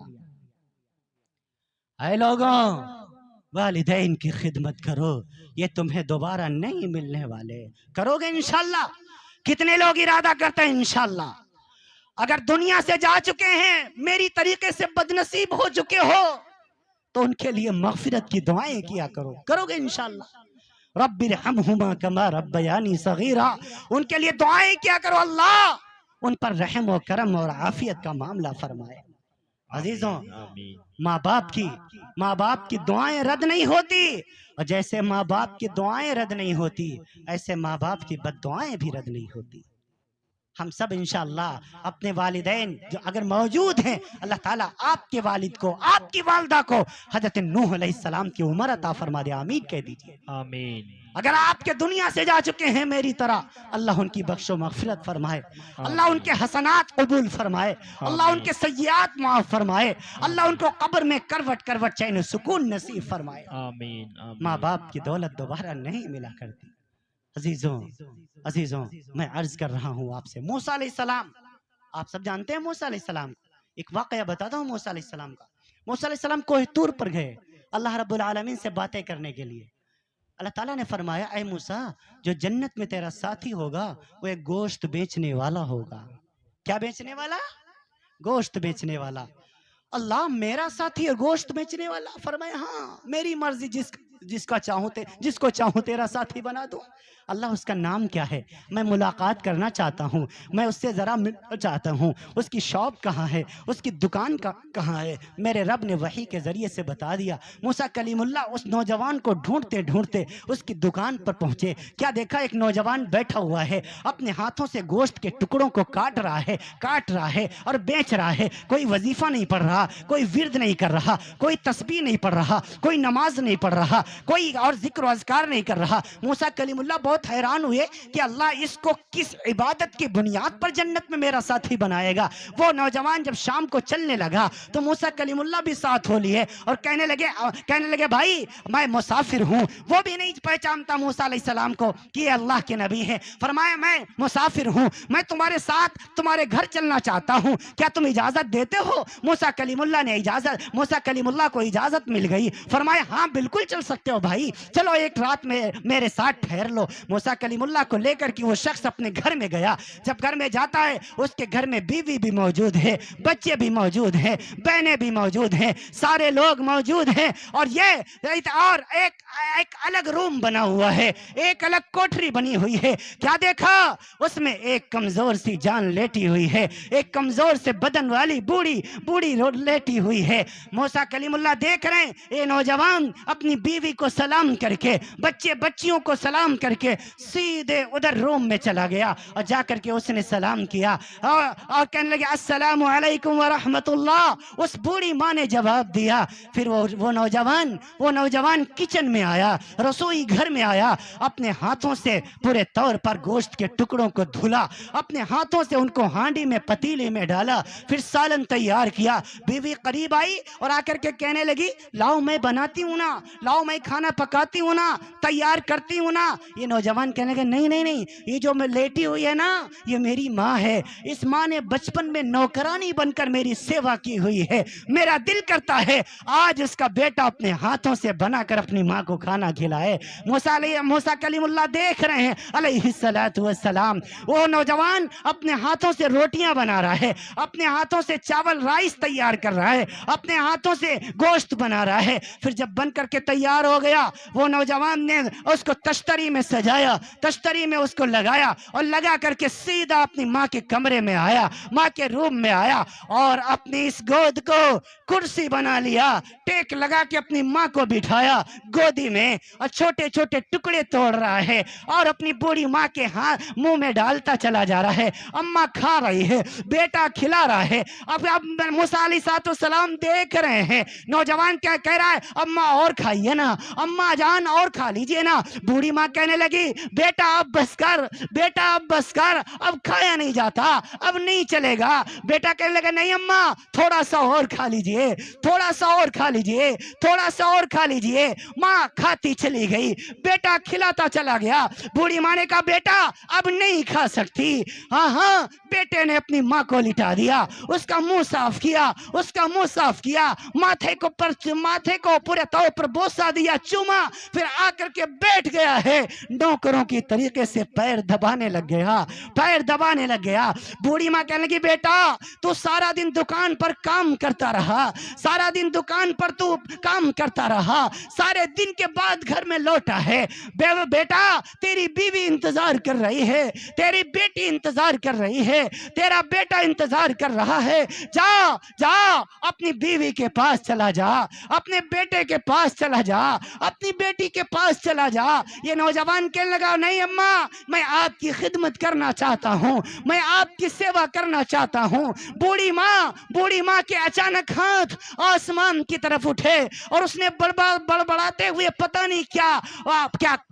ऐ लोगों, वालिदैन की खिदमत करो, ये तुम्हें दोबारा नहीं मिलने वाले। करोगे इंशाल्लाह? कितने लोग इरादा करते हैं इंशाल्लाह? अगर दुनिया से जा चुके हैं, मेरी तरीके से बदनसीब हो चुके हो, तो उनके लिए मगफिरत की दुआएं किया करो। करोगे इंशाल्लाह? रब्बिरहमहुमा कमा रब्बयानी सगीरा, उनके लिए दुआएं किया करो, अल्लाह उन पर रहम और करम और आफियत का मामला फरमाए। अजीजों, माँ बाप की दुआएं रद्द नहीं होती, और जैसे माँ बाप की दुआएं रद्द नहीं होती, ऐसे माँ बाप की बद्दुआएं भी रद्द नहीं होती। हम सब इंशाअल्लाह अपने वालिदैन जो अगर मौजूद हैं, अल्लाह ताला आपके वालिद को, आपकी वालदा को हजरत नूह अलैहिस्सलाम की उम्र अता फरमा दे। आमीन कह दीजिए। आमीन। अगर आपके दुनिया से जा चुके हैं मेरी तरह, अल्लाह उनकी बख्शो मगफिरत फरमाए, अल्लाह उनके हसनात कबूल फरमाए, अल्लाह उनके सय्यात माफ फरमाए, अल्लाह उनको कब्र में करवट करवट चैन सुकून नसीब फरमाए। आमीन। माँ बाप की दौलत दोबारा नहीं मिला करती। अजीजों, मैं अर्ज कर रहा हूँ आपसे, मूसा अलैहिस्सलाम, आप सब जानते हैं मूसा अलैहिस्सलाम। एक वाकया बताता हूँ मूसा अलैहिस्सलाम का। मूसा अलैहिस्सलाम कोह तूर पर गए अल्लाह रब्बुल आलमीन से बातें करने के लिए। अल्लाह ताला ने फरमाया, ऐ मूसा, जो जन्नत में तेरा साथी होगा वो एक गोश्त बेचने वाला होगा। क्या बेचने वाला? गोश्त बेचने वाला। अल्लाह मेरा साथी और गोश्त बेचने वाला? फरमाया हाँ, मेरी मर्जी, जिसको चाहूं तेरा साथी बना दूं। अल्लाह उसका नाम क्या है? मैं मुलाकात करना चाहता हूँ, मैं उससे ज़रा मिलना चाहता हूँ। उसकी शॉप कहाँ है, उसकी दुकान कहाँ है? मेरे रब ने वही के ज़रिए से बता दिया। मूसा कलीमुल्लाह उस नौजवान को ढूंढते ढूंढते उसकी दुकान पर पहुँचे। क्या देखा? एक नौजवान बैठा हुआ है, अपने हाथों से गोश्त के टुकड़ों को काट रहा है और बेच रहा है। कोई वजीफा नहीं पढ़ रहा, कोई विर्द नहीं कर रहा, कोई तस्बीह नहीं पढ़ रहा, कोई नमाज नहीं पढ़ रहा, कोई और जिक्र अज़कार नहीं कर रहा। मूसा कलीमुल्लाह बहुत हैरान हुए कि अल्लाह इसको किस इबादत की बुनियाद पर जन्नत में मेरा साथी बनाएगा। वो नौजवान जब शाम को चलने लगा तो मूसा कलीमुल्लाह भी साथ हो लिए और कहने लगे भाई मैं मुसाफिर हूँ। वो भी नहीं पहचानता मूसा अलैहिस्सलाम को कि अल्लाह के नबी हैं। फरमाया मैं मुसाफिर हूँ, मैं तुम्हारे साथ तुम्हारे घर चलना चाहता हूँ, क्या तुम इजाजत देते हो? मूसा कलीमुल्लाह को इजाजत मिल गई। फरमाया हाँ बिल्कुल चल सकते हो भाई, चलो एक रात में मेरे साथ ठहर लो। मूसा कलीमुल्लाह को लेकर के वो शख्स अपने घर में गया। जब घर में जाता है उसके घर में बीवी भी मौजूद है, बच्चे भी मौजूद हैं, बहनें भी मौजूद हैं, सारे लोग मौजूद हैं। और एक अलग रूम बना हुआ है, एक अलग कोठरी बनी हुई है। क्या देखा? उसमें एक कमजोर सी जान लेटी हुई है, एक कमजोर से बदन वाली बूढ़ी लेटी हुई है। मूसा कलीमुल्लाह देख रहे हैं ये नौजवान अपनी बीवी को सलाम करके, बच्चियों को सलाम करके सीधे उधर रूम में चला गया और जाकर के उसने सलाम किया और कहने लगे अस्सलामु अलैकुम व रहमतुल्लाह। उस बूढ़ी माँ ने जवाब दिया। फिर वो नौजवान किचन में आया, रसोई घर में आया, अपने हाथों से पूरे तौर पर गोश्त के टुकड़ों को धुला, अपने हाथों से उनको हांडी में पतीले में डाला, फिर सालन तैयार किया। बीवी करीब आई और आकर के कहने लगी लाओ मैं बनाती हूँ ना, लाओ मैं खाना पकाती हूँ ना, तैयार करती हूँ ना। ये नौजवान कहने लगे नहीं, ये जो मैं लेटी हुई है ना ये मेरी माँ है। इस माँ ने बचपन में नौकरानी बनकर मेरी सेवा की हुई है। मेरा दिल करता है आज उसका बेटा अपने हाथों से बनाकर अपनी माँ को खाना खिलाए। मूसा कलीमुल्लाह देख रहे हैं अलैहिस्सलातु वस्सलाम, वो नौजवान अपने हाथों से रोटियां बना रहा है, अपने हाथों से चावल राइस तैयार कर रहा है, अपने हाथों से गोश्त बना रहा है। फिर जब बन करके तैयार हो गया वो नौजवान ने उसको तश्तरी में सजाया, तश्तरी में उसको लगाया और लगा करके सीधा अपनी माँ के कमरे में आया, माँ के रूम में आया और अपनी इस गोद को कुर्सी बना लिया, टेक लगा के अपनी माँ को बिठाया गोदी में और छोटे छोटे टुकड़े तोड़ रहा है और अपनी बूढ़ी माँ के हाथ मुंह में डालता चला जा रहा है। अम्मा खा रही है, बेटा खिला रहा है। अब मूसा अलैहिस्सलाम देख रहे हैं नौजवान क्या कह रहा है, अम्मा और खाइए ना, अम्मा जान और खा लीजिए ना। बूढ़ी माँ कहने लगी बेटा अब बस कर, अब खाया नहीं जाता, अब नहीं चलेगा। बेटा कहने लगा नहीं अम्मा थोड़ा सा और खा लीजिए, थोड़ा सा और खा लीजिए, थोड़ा सा और खा लीजिए। माँ खाती चली गई, बेटा खिलाता चला गया। बूढ़ी माँ ने कहा बेटा अब नहीं खा सकती। हाँ बेटे ने अपनी माँ को लिटा दिया, उसका मुंह साफ किया, माथे को पूरे तौर पर बोसा दिया, चूमा, फिर आकर के बैठ गया है। नौकरों की तरीके से पैर दबाने लग गया। बूढ़ी माँ कहने लगी बेटा तू सारा दिन दुकान पर काम करता रहा, सारे दिन के बाद घर में लौटा है। बेटा तेरी बीवी इंतजार कर रही है, तेरी बेटी इंतजार कर रही है, तेरा बेटा इंतजार कर रहा है। जा अपनी बीवी के पास चला जा, अपने बेटे के पास चला जा, अपनी बेटी के पास चला जा। ये नौजवान कहने लगा नहीं अम्मा मैं आपकी खिदमत करना चाहता हूँ, मैं आपकी सेवा करना चाहता हूँ। बूढ़ी माँ के अचानक हाथ आसमान की तरफ उठे और उसने बड़बड़ाते हुए पता नहीं क्या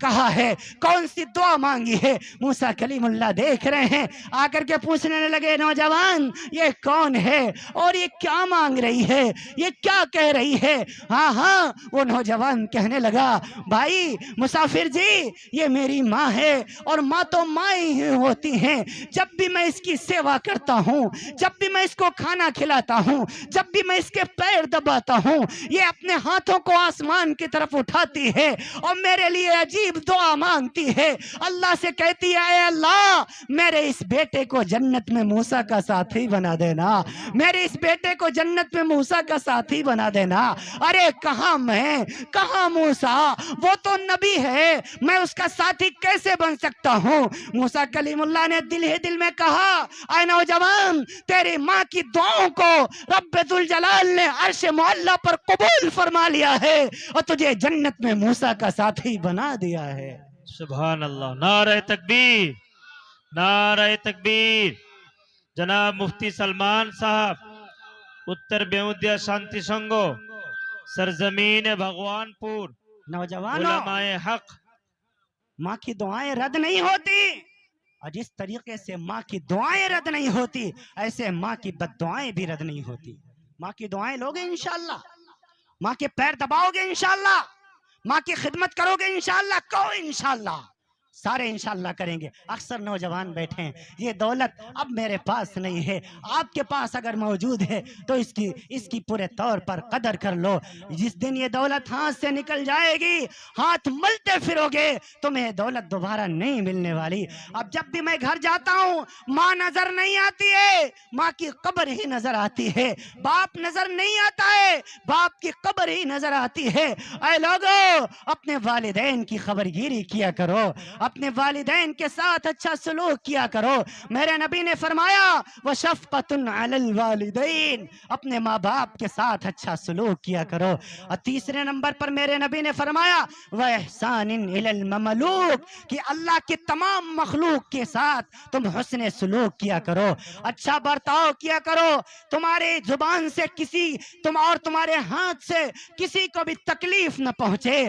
कहा है, कौन सी दुआ मांगी है। मूसा कलीमुल्लाह देख रहे हैं, आकर के पूछने लगे नौजवान ये कौन है और ये क्या मांग रही है, ये क्या कह रही है। हाँ वो नौजवान कहने लगा, भाई मुसाफिर जी, ये मेरी माँ है और माँ तो माँ ही होती हैं। जब भी मैं इसकी सेवा करता हूँ, जब भी मैं इसको खाना खिलाता हूँ, जब भी मैं इसके पैर दबाता हूँ, ये अपने हाथों को आसमान की तरफ उठाती है और मेरे लिए अजीब दुआ मांगती है। अल्लाह से कहती है, ऐ अल्लाह, मेरे इस बेटे को जन्नत में मूसा का साथी बना देना, मेरे इस बेटे को जन्नत में मूसा का साथी बना देना। अरे कहाँ मैं, कहाँ मूसा, वो तो नबी है, मैं उसका साथी कैसे बन सकता हूँ। मूसा कलीमुल्लाह ने दिल ही दिल में कहा, ऐ नौजवान, तेरी माँ की दुआओं को रब्बुल जलाल ने अर्श मुअल्ला पर कबूल फरमा लिया है और तुझे जन्नत में मूसा का साथी बना दिया है। सुभान अल्लाह। नारे तकबीर, नारे तकबीर। जनाब मुफ्ती सलमान साहब, उत्तर बेउद्या शांति संघो, सरजमीन भगवानपुर, नौजवानों, उलमाए हक। माँ की दुआएं रद्द नहीं होती, और जिस तरीके से माँ की दुआएं रद्द नहीं होती, ऐसे माँ की बद्दुआएं भी रद्द नहीं होती। माँ की दुआएं लोगे इंशाअल्लाह, माँ के पैर दबाओगे इंशाअल्लाह, माँ की खिदमत करोगे इंशाअल्लाह, कहो इंशाअल्लाह, सारे इंशाअल्लाह करेंगे। अक्सर नौजवान बैठे हैं, ये दौलत अब मेरे पास नहीं है, आपके पास अगर मौजूद है तो इसकी पूरे तौर पर कदर कर लो। जिस दिन ये दौलत हाथ से निकल जाएगी, हाथ मलते फिरोगे, तुम्हें ये दौलत दोबारा नहीं मिलने वाली। अब जब भी मैं घर जाता हूँ, माँ नजर नहीं आती है, माँ की कब्र ही नजर आती है, बाप नजर नहीं आता है, बाप की कब्र ही नजर आती है। ऐ लोगों, अपने वालिदैन की खबरगिरी किया करो, अपने वालिदैन के साथ अच्छा सलूक किया करो। मेरे नबी ने फरमाया, व शफ़क़तुन अलल वालिदैन, अपने माँ बाप के साथ अच्छा सलूक किया करो। और तीसरे नंबर पर मेरे नबी ने फरमाया, व इहसानिन इलल ममलूक, कि अल्लाह के तमाम मखलूक के साथ तुम हुस्न सलूक किया करो, अच्छा बर्ताव किया करो। तुम्हारे जुबान से और तुम्हारे हाथ से किसी को भी तकलीफ न पहुंचे,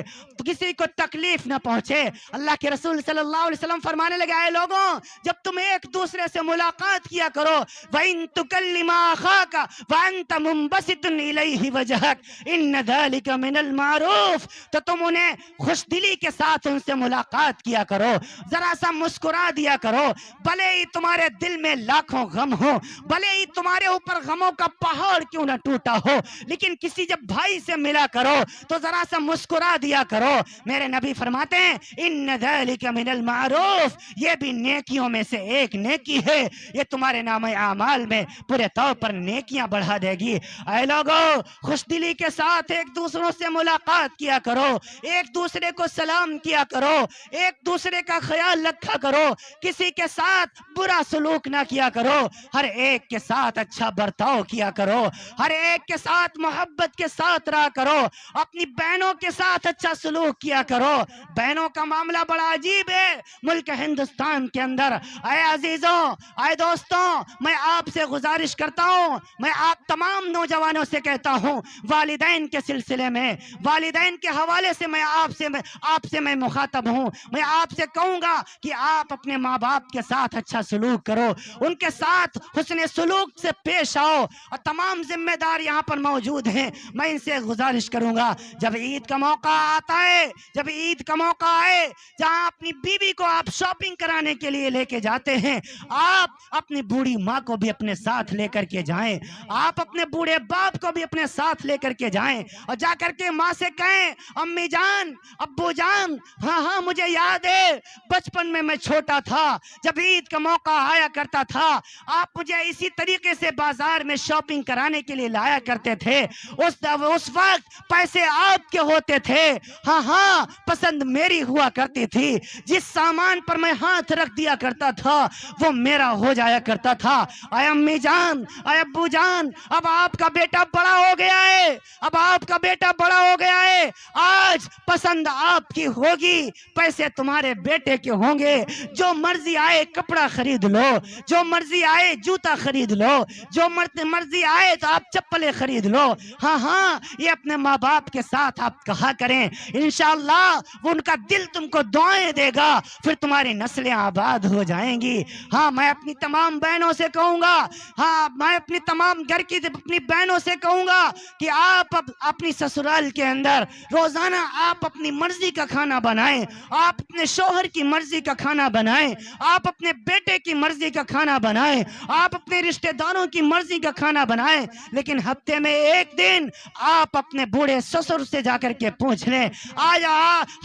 किसी को तकलीफ न पहुंचे। अल्लाह के रसूल सल्लल्लाहु अलैहि वसल्लम फरमाने लगे, आए लोगों, जब तुम एक दूसरे से मुलाकात किया करो, वइन तुकल्लिमा अखाका व अंत मुंबसितुन इलैहि वजहक इन ज़ालिका मिनल मारूफ, तो तुम उन्हें खुशदिली के साथ उनसे मुलाकात किया करो, जरा सा मुस्कुरा दिया करो। भले ही तुम्हारे दिल में लाखों गम हो, भले ही तुम्हारे ऊपर गमों का पहाड़ क्यों न टूटा हो, लेकिन किसी जब भाई से मिला करो तो जरा सा मुस्कुरा दिया करो। मेरे नबी फरमाते हैं, इन ज़ालिका मिनल मारूफ, ये भी नेकियों में से एक नेकी है, ये तुम्हारे नामे आमाल में पूरे तौर पर नेकियां बढ़ा देगी। ऐ लोगों, खुशदिली के साथ एक दूसरों से मुलाकात किया करो, एक दूसरे को सलाम किया करो, एक दूसरे का ख्याल रखा करो, किसी के साथ बुरा सलूक ना किया करो, हर एक के साथ अच्छा बर्ताव किया करो, हर एक के साथ मोहब्बत के साथ रहा करो, अपनी बहनों के साथ अच्छा सलूक किया करो। बहनों का मामला बड़ा अजीब है मुल्क हिंदुस्तान के अंदर। आए अजीजों, आए दोस्तों, मैं आपसे गुजारिश करता हूँ, मैं आप तमाम नौजवानों से कहता हूँ, वालिदैन के सिलसिले में, वालिदैन के हवाले से मैं आपसे मैं मुखातब हूँ। मैं आपसे कहूँगा कि आप अपने माँ बाप के साथ अच्छा सलूक करो, उनके साथ हुस्न सलूक से पेश आओ। और तमाम जिम्मेदार यहाँ पर मौजूद हैं, मैं इनसे गुजारिश करूँगा, जब ईद का मौका आता है, जब ईद का मौका आए, जहाँ अपनी बीवी को आप शॉपिंग कराने के लिए लेके जाते हैं, आप अपनी बूढ़ी माँ को भी अपने साथ लेकर के जाएं, आप अपने बूढ़े बाप को भी अपने साथ लेकर के जाएं और जाकर के माँ से कहें, अम्मी जान, अब्बू जान, हाँ हाँ मुझे याद है, बचपन में मैं छोटा था, जब ईद का मौका आया करता था, आप मुझे इसी तरीके से बाजार में शॉपिंग कराने के लिए लाया करते थे, उस वक्त पैसे आपके होते थे, हाँ हाँ पसंद मेरी हुआ करती थी, जिस सामान पर मैं हाथ रख दिया करता था वो मेरा हो जाया करता था। आए अम्मी जान, आए अब्बू जान, अब आपका बेटा बड़ा हो गया है, अब आपका बेटा बड़ा हो गया है, आज पसंद आपकी होगी, पैसे तुम्हारे बेटे के होंगे, जो मर्जी आए कपड़ा खरीद लो, जो मर्जी आए जूता खरीद लो, जो मर्जी आए तो आप चप्पलें खरीद लो। हाँ हाँ, ये अपने माँ बाप के साथ आप कहा करें, इंशाअल्लाह वो उनका दिल तुमको दुआएं दे जाएगा, फिर तुम्हारी नस्लें आबाद हो जाएंगी। हाँ, मैं अपनी तमाम बहनों से कहूंगा, हाँ मैं अपनी तमाम घर की अपनी बहनों से कहूंगा कि आप अपनी ससुराल के अंदर रोजाना आप अपनी मर्जी का खाना बनाएं, आप अपने शौहर की मर्जी का खाना बनाएं, आप अपने बेटे की मर्जी का खाना बनाएं, आप अपने रिश्तेदारों की मर्जी का खाना बनाएं, लेकिन हफ्ते में एक दिन आप अपने बूढ़े ससुर से जाकर के पूछ लें,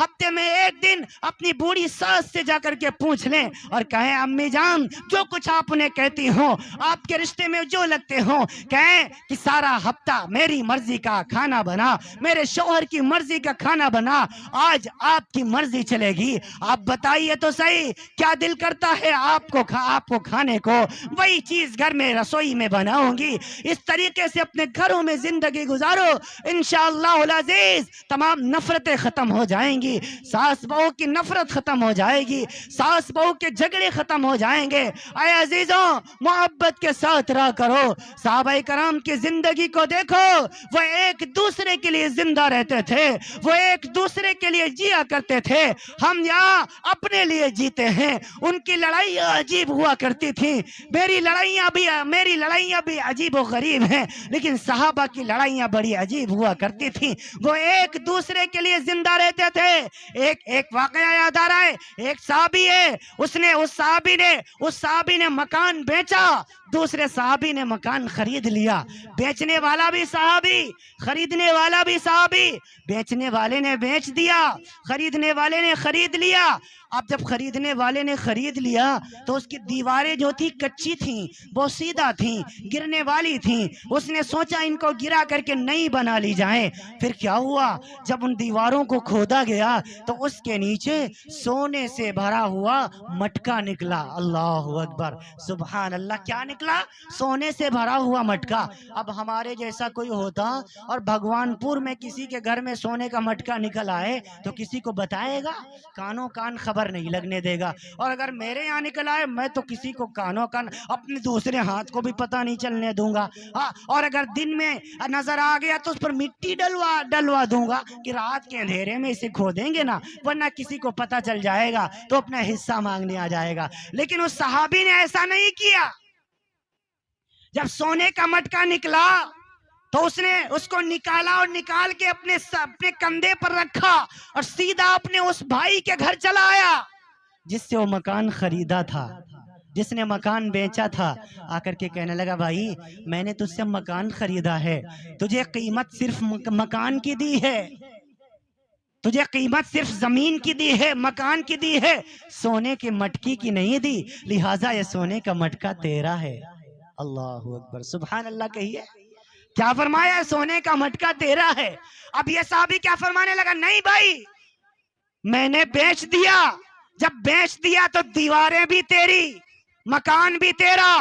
हफ्ते में एक दिन अपनी बूढ़ी सास से जाकर के पूछ लें और कहें अम्मी जान जो कुछ आप उन्हें कहती हो, आपके रिश्ते में जो लगते हो, कहें कि सारा हफ्ता मेरी मर्जी का खाना बना, मेरे शौहर की मर्जी का खाना बना, आज आपकी मर्जी चलेगी। आप बताइए तो सही, क्या दिल करता है आपको खाने को, वही चीज घर में रसोई में बनाऊंगी। इस तरीके से अपने घरों में जिंदगी गुजारो, इंशाअल्लाह अज़ीज तमाम नफरतें खत्म हो जाएंगी, सास बहू की नफरत खत्म हो जाएगी, सास बहू के झगड़े खत्म हो जाएंगे। ऐ अजीजों, मोहब्बत के साथ रहा करो। सहाबाए कराम की जिंदगी को देखो, वो एक दूसरे के लिए जिंदा रहते थे, वो एक दूसरे के लिए जिया करते थे। हम यहाँ अपने लिए जीते हैं। उनकी लड़ाइयाँ अजीब हुआ करती थी, मेरी लड़ाइयाँ भी अजीब और गरीब हैं, लेकिन सहाबा की लड़ाइयाँ बड़ी अजीब हुआ करती थी। वो एक दूसरे के लिए जिंदा रहते थे। एक वाकया याद आ रहा है, एक साहबी है, उस साहबी ने मकान बेचा, दूसरे साहबी ने मकान खरीद लिया। बेचने वाला भी साहबी, खरीदने वाला भी साहबी। बेचने वाले ने बेच दिया, खरीदने वाले ने खरीद लिया। अब जब खरीदने वाले ने खरीद लिया तो उसकी दीवारें जो थी कच्ची थी, वो सीधा थी, गिरने वाली थी। उसने सोचा इनको गिरा करके नई बना ली जाए। फिर क्या हुआ, जब उन दीवारों को खोदा गया तो उसके नीचे सोने से भरा हुआ मटका निकला। अल्लाह अकबर, सुभान अल्लाह। क्या निकला? सोने से भरा हुआ मटका। अब हमारे जैसा कोई होता और भगवानपुर में किसी के घर में सोने का मटका निकल आए तो किसी को बताएगा? कानों कान खबर नहीं लगने देगा। और अगर मेरे यहाँ निकल आए, मैं तो किसी को कानों कान, अपने दूसरे हाथ को भी पता नहीं चलने दूंगा। हाँ, और अगर दिन में नजर आ गया तो उस पर मिट्टी डलवा दूंगा कि रात के अंधेरे में इसे खोदेंगे ना, वरना किसी को पता चल जाएगा तो अपना हिस्सा मांगने आ जाएगा। लेकिन उस सहाबी ने ऐसा नहीं किया। जब सोने का मटका निकला तो उसने उसको निकाला और निकाल के अपने कंधे पर रखा और सीधा अपने उस भाई के घर चला आया जिससे वो मकान खरीदा था, जिसने मकान बेचा था। आकर के कहने लगा, भाई मैंने तुझसे मकान खरीदा है, तुझे कीमत सिर्फ मकान की दी है, तुझे कीमत सिर्फ जमीन की दी है, मकान की दी है, सोने के मटकी की नहीं दी, लिहाजा ये सोने का मटका तेरा है। अल्लाह अकबर, सुभान अल्लाह कहिए। क्या फरमाया? सोने का मटका तेरा है। अब ये साहबी क्या फरमाने लगा, नहीं भाई मैंने बेच दिया। जब बेच दिया तो दीवारें भी तेरी, मकान भी तेरा,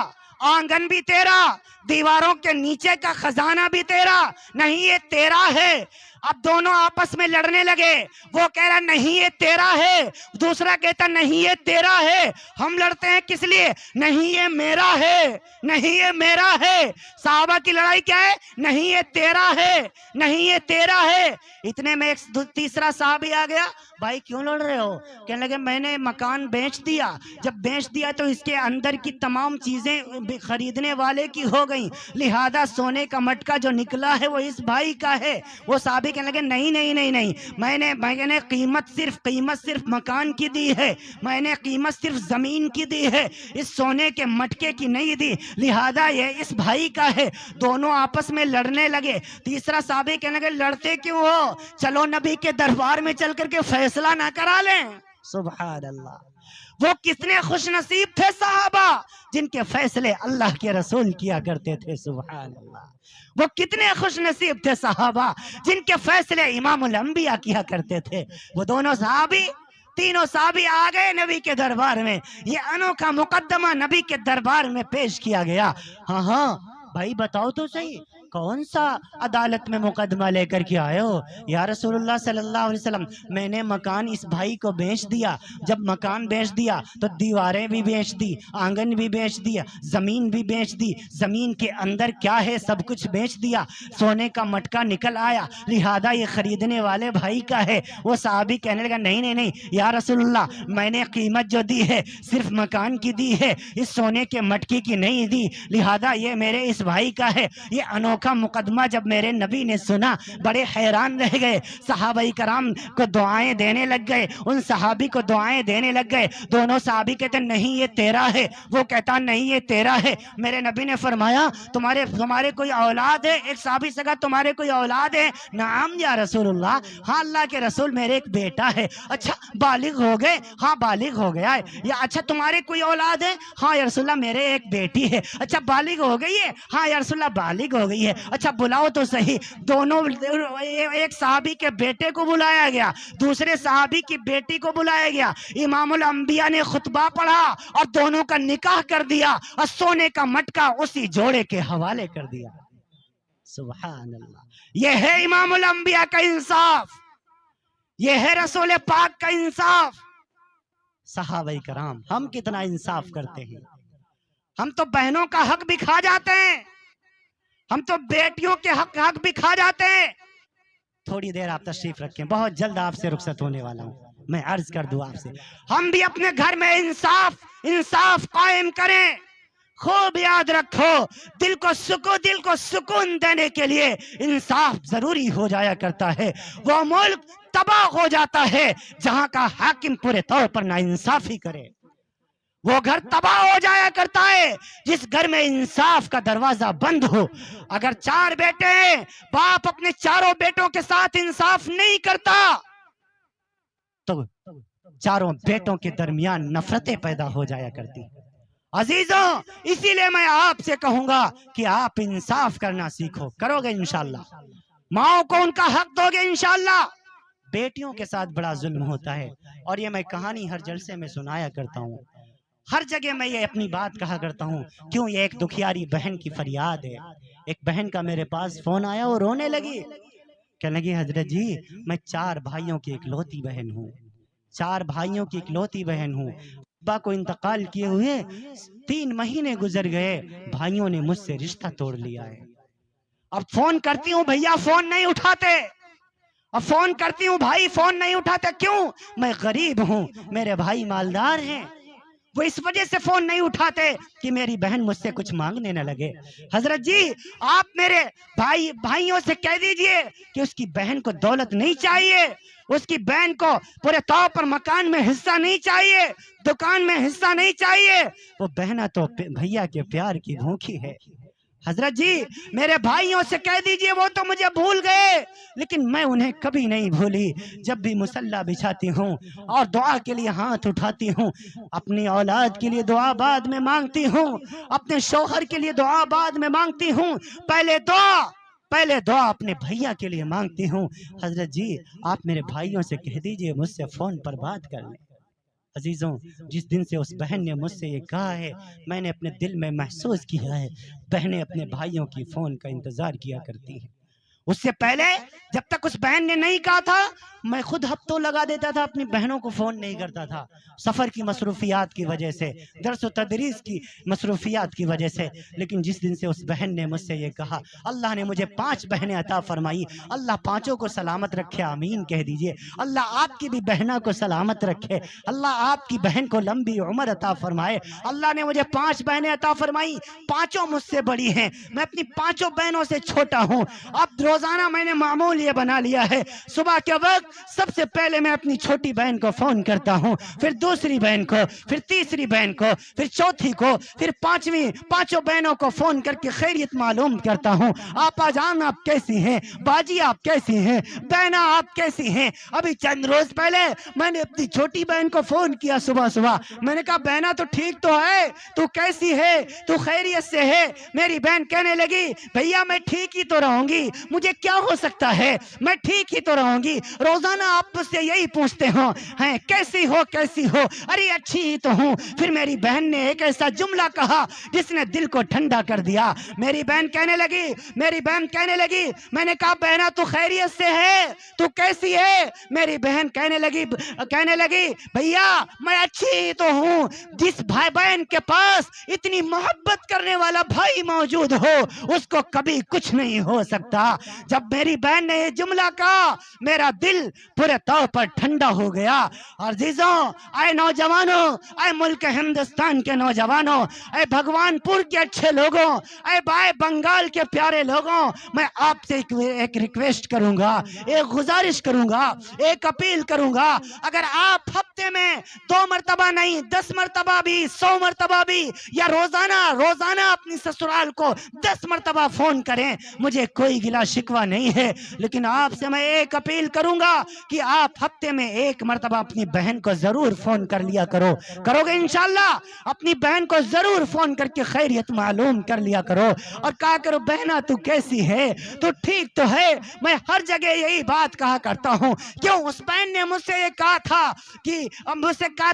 आंगन भी तेरा, दीवारों के नीचे का खजाना भी तेरा, नहीं ये तेरा है। अब दोनों आपस में लड़ने लगे। वो कह रहा नहीं ये तेरा है, दूसरा कहता नहीं ये तेरा है। हम लड़ते हैं किस लिए? नहीं ये मेरा है, नहीं ये मेरा है। साहबा की लड़ाई क्या है? नहीं ये तेरा है, नहीं ये तेरा है। इतने में एक तीसरा साहबी आ गया, भाई क्यों लड़ रहे हो? कहने लगे मैंने मकान बेच दिया। जब बेच दिया तो इसके अंदर की तमाम चीजें खरीदने वाले की हो गई, लिहाजा सोने का मटका जो निकला है वो इस भाई का है। वो साहबी कहने लगे नहीं नहीं नहीं नहीं, मैंने कीमत सिर्फ मकान की दी है, मैंने कीमत सिर्फ जमीन की दी है, इस सोने के मटके की नहीं दी, लिहाजा ये इस भाई का है। दोनों आपस में लड़ने लगे। तीसरा साहबी कहने लगे लड़ते क्यों हो, चलो नबी के दरबार में चल करके फैसला ना करा लें। सुभान अल्लाह, वो कितने खुश नसीब थे साहबा जिनके फैसले अल्लाह के रसूल किया करते थे। सुभान अल्लाह, वो कितने खुश नसीब थे साहबा जिनके फैसले इमामुल अंबिया किया करते थे। वो दोनों साहबी, तीनों साहबी आ गए नबी के दरबार में। ये अनोखा मुकद्दमा नबी के दरबार में पेश किया गया। हाँ हाँ भाई बताओ तो सही, कौन सा अदालत में मुकदमा लेकर के आए हो? या रसूलुल्लाह सल्लल्लाहु अलैहि वसल्लम, मैंने मकान इस भाई को बेच दिया। जब मकान बेच दिया तो दीवारें भी बेच दी, आंगन भी बेच दिया, जमीन भी बेच दी, जमीन के अंदर क्या है सब कुछ बेच दिया, सोने का मटका निकल आया, लिहाजा ये खरीदने वाले भाई का है। वो साहबी कहने लगा, नहीं नहीं नहीं या रसूलुल्लाह, मैंने कीमत जो दी है सिर्फ मकान की दी है, इस सोने के मटके की नहीं दी, लिहाजा ये मेरे इस भाई का है। ये अनोखा मुकदमा जब मेरे नबी ने सुना बड़े हैरान रह गए। सहाबाई कराम को दुआएं देने लग गए, उन सहाबी को दुआएं देने लग गए। दोनों सहाबी कहते नहीं ये तेरा है, वो कहता नहीं ये तेरा है। मेरे नबी ने फरमाया तुम्हारे कोई औलाद है? एक सहाबी से कहा तुम्हारे कोई औलाद है? नाम या रसूलुल्लाह, हाँ अल्लाह के रसूल मेरे एक बेटा है। अच्छा बालिग हो गए? हाँ बालिग हो गया है। या अच्छा तुम्हारे कोई औलाद है? हाँ या रसूलुल्लाह मेरे एक बेटी है। अच्छा बालिग हो गई है? हाँ या रसूलुल्लाह बालिग हो गई है। अच्छा बुलाओ तो सही। दोनों, एक सहाबी के बेटे को बुलाया गया, दूसरे सहाबी की बेटी को बुलाया गया। इमामुल अंबिया ने खुतबा पढ़ा और दोनों का निकाह कर दिया और सोने का मटका उसी जोड़े के हवाले कर दिया। सुभान अल्लाह, यह है इमामुल अंबिया का इंसाफ, यह है रसूल पाक का इंसाफ। सहाबाई कराम हम कितना इंसाफ करते हैं? हम तो बहनों का हक भी खा जाते हैं, हम तो बेटियों के हक भी खा जाते हैं। थोड़ी देर आप तशरीफ रखें, बहुत जल्द आपसे रुखसत होने वाला हूं। मैं अर्ज कर दूं आपसे, हम भी अपने घर में इंसाफ कायम करें। खूब याद रखो, दिल को सुकून देने के लिए इंसाफ जरूरी हो जाया करता है। वो मुल्क तबाह हो जाता है जहां का हाकिम पूरे तौर पर नाइंसाफी करे। वो घर तबाह हो जाया करता है जिस घर में इंसाफ का दरवाजा बंद हो। अगर 4 बेटे हैं, बाप अपने चारों बेटों के साथ इंसाफ नहीं करता तो चारों बेटों के दरमियान नफरतें पैदा हो जाया करती। अजीजों, इसीलिए मैं आपसे कहूंगा कि आप इंसाफ करना सीखो। करोगे इंशाल्लाह? माओ को उनका हक दोगे इंशाल्लाह? बेटियों के साथ बड़ा जुल्म होता है और ये मैं कहानी हर जलसे में सुनाया करता हूँ, हर जगह मैं ये अपनी बात कहा करता हूँ। क्यों? ये एक दुखियारी बहन की फरियाद है। एक बहन का मेरे पास फोन आया, वो रोने लगी, कहने लगी हजरत जी मैं 4 भाइयों की इकलौती बहन हूँ, 4 भाइयों की इकलौती बहन हूँ। अब्बा को इंतकाल किए हुए 3 महीने गुजर गए, भाइयों ने मुझसे रिश्ता तोड़ लिया है। अब फोन करती हूँ भैया फोन नहीं उठाते, अब फोन करती हूँ भाई फोन नहीं उठाते। क्यों? मैं गरीब हूँ, मेरे भाई मालदार हैं, वो इस वजह से फोन नहीं उठाते कि मेरी बहन मुझसे कुछ मांगने न लगे। हजरत जी आप मेरे भाइयों से कह दीजिए कि उसकी बहन को दौलत नहीं चाहिए, उसकी बहन को पूरे तौर पर मकान में हिस्सा नहीं चाहिए, दुकान में हिस्सा नहीं चाहिए। वो बहना तो भैया के प्यार की भूखी है। हजरत जी मेरे भाइयों से कह दीजिए वो तो मुझे भूल गए, लेकिन मैं उन्हें कभी नहीं भूली। जब भी मुसल्ला बिछाती हूँ और दुआ के लिए हाथ उठाती हूँ, अपनी औलाद के लिए दुआ बाद में मांगती हूँ, अपने शौहर के लिए दुआ बाद में मांगती हूँ, पहले दुआ अपने भैया के लिए मांगती हूँ। हजरत जी आप मेरे भाइयों से कह दीजिए मुझसे फोन पर बात कर लें। अजीजों, जिस दिन से उस बहन ने मुझसे ये कहा है, मैंने अपने दिल में महसूस किया है बहनें अपने भाइयों की फोन का इंतजार किया करती हैं। उससे पहले जब तक उस बहन ने नहीं कहा था, मैं खुद हफ्तों लगा देता था, अपनी बहनों को फोन नहीं करता था, सफर की मसरूफियात की वजह से, दर्स व तदरीस की मसरूफियात की वजह से। लेकिन जिस दिन से उस बहन ने मुझसे ये कहा, अल्लाह ने मुझे 5 बहनें अता फरमाई, अल्लाह 5 को सलामत रखे, आमीन कह दीजिए। अल्लाह आपकी भी बहना को सलामत रखे, अल्लाह आपकी बहन को लंबी उम्र अता फरमाए। अल्लाह ने मुझे 5 बहनें अता फरमाई, 5 मुझसे बड़ी हैं, मैं अपनी 5 बहनों से छोटा हूँ। अब रोजाना मैंने मामूल ये बना लिया है, सुबह के वक्त सबसे पहले मैं अपनी छोटी बहन को फोन करता हूँ, फिर दूसरी बहन को, फिर तीसरी बहन को, फिर चौथी को, फिर 5 बहनों को फोन करके खैरियत मालूम करता हूँ। आपा जान आप कैसी हैं, बाजी आप कैसी हैं, बहना आप कैसी हैं। अभी चंद रोज पहले मैंने अपनी छोटी बहन को फोन किया सुबह, मैंने कहा बहना तो ठीक तो है, तू कैसी है, तू खैरियत से है। मेरी बहन कहने लगी भैया मैं ठीक ही तो रहूंगी, मुझे मुझे क्या हो सकता है, मैं ठीक ही तो रहूंगी। रोजाना आप मुझसे यही पूछते हो हैं कैसी हो कैसी हो, अरे अच्छी ही तो हूँ। फिर मेरी बहन ने एक ऐसा जुमला कहा जिसने दिल को ठंडा कर दिया। मेरी बहन कहने लगी, मैंने कहा बहना तू खैरियत से है, तू कैसी है? मेरी बहन कहने लगी भैया मैं अच्छी ही तो हूँ। जिस भाई बहन के पास इतनी मोहब्बत करने वाला भाई मौजूद हो उसको कभी कुछ नहीं हो सकता। जब मेरी बहन ने ये जुमला कहा मेरा दिल पूरे तौर पर ठंडा हो गया। और अजीजों, आए नौजवानों, आए मुल्क हिंदुस्तान के नौजवानों, आए भगवानपुर के अच्छे लोगों, आए बाय बंगाल के प्यारे लोगों, मैं आपसे एक रिक्वेस्ट करूंगा, एक गुजारिश करूंगा, एक अपील करूंगा। अगर आप हफ्ते में 2 मरतबा नहीं 10 मरतबा भी 100 मरतबा भी या रोजाना अपनी ससुराल को 10 मरतबा फोन करें, मुझे कोई गिला शिकवा नहीं है। लेकिन आपसे मैं एक अपील करूंगा कि आप हफ्ते में 1 मरतबा अपनी बहन को जरूर फोन कर लिया करोगे इंशाल्लाह। अपनी बहन को जरूर फोन करके खैरियत मालूम कर लिया करो और कहा करो बहना तू कैसी है, तू ठीक तो है। मैं हर जगह यही बात कहा करता हूँ। क्यों? उस बहन ने मुझसे ये कहा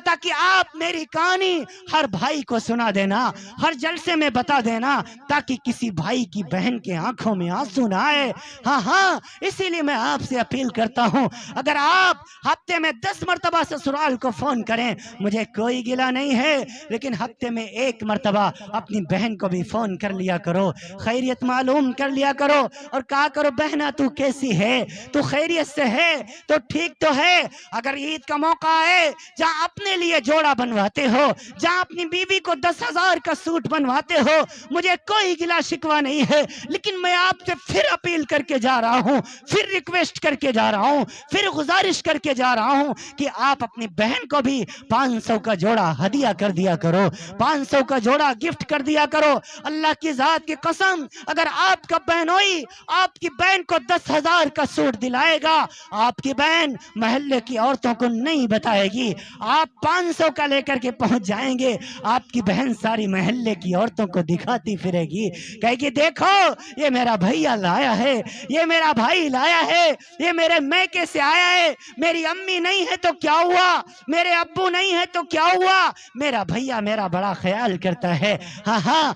था कि आप मेरी कहानी हर भाई को सुना देना, हर जलसे में बता देना, ताकि किसी भाई की बहन के आंखों में आंसू ना आए। हाँ, इसीलिए मैं आपसे अपील करता हूँ, अगर आप हफ्ते में 10 मरतबा ससुराल को फोन करें मुझे कोई गिला नहीं है, लेकिन हफ्ते में 1 मरतबा अपनी बहन को भी फोन कर लिया करो, खैरियत मालूम कर लिया करो और कहा करो बहना तू कैसी है, तू खैरियत से है, तो ठीक तो है। अगर ईद का मौका है जहाँ अपने लिए जोड़ा बनवाते हो, जहाँ अपनी बीवी को 10,000 का सूट बनवाते हो, मुझे कोई गिला शिकवा नहीं है। लेकिन मैं आपसे फिर अपील करके जा रहा हूँ, फिर रिक्वेस्ट करके जा रहा हूँ, फिर गुजारिश करके जा रहा हूँ कि आप अपनी बहन को भी 500 का जोड़ा हदिया कर दिया करो, 500 का जोड़ा गिफ्ट कर दिया करो। अल्लाह की जात की कसम, अगर आपका बहनोई आपकी बहन को 10,000 का सूट दिलाएगा, आपकी बहन मोहल्ले की औरतों को नहीं बताएगी, आप 500 का लेकर के पहुंच जाएंगे, आपकी बहन सारी मोहल्ले की औरतों को दिखाती फिरेगी, कहेगी देखो ये मेरा भैया लाया है, ये मेरा भाई लाया है, ये मेरे मैके से आया है, मेरी अम्मी नहीं है तो क्या हुआ, मेरे अब्बू नहीं है तो क्या हुआ, मेरा भैया मेरा बड़ा ख्याल करता है। हाँ,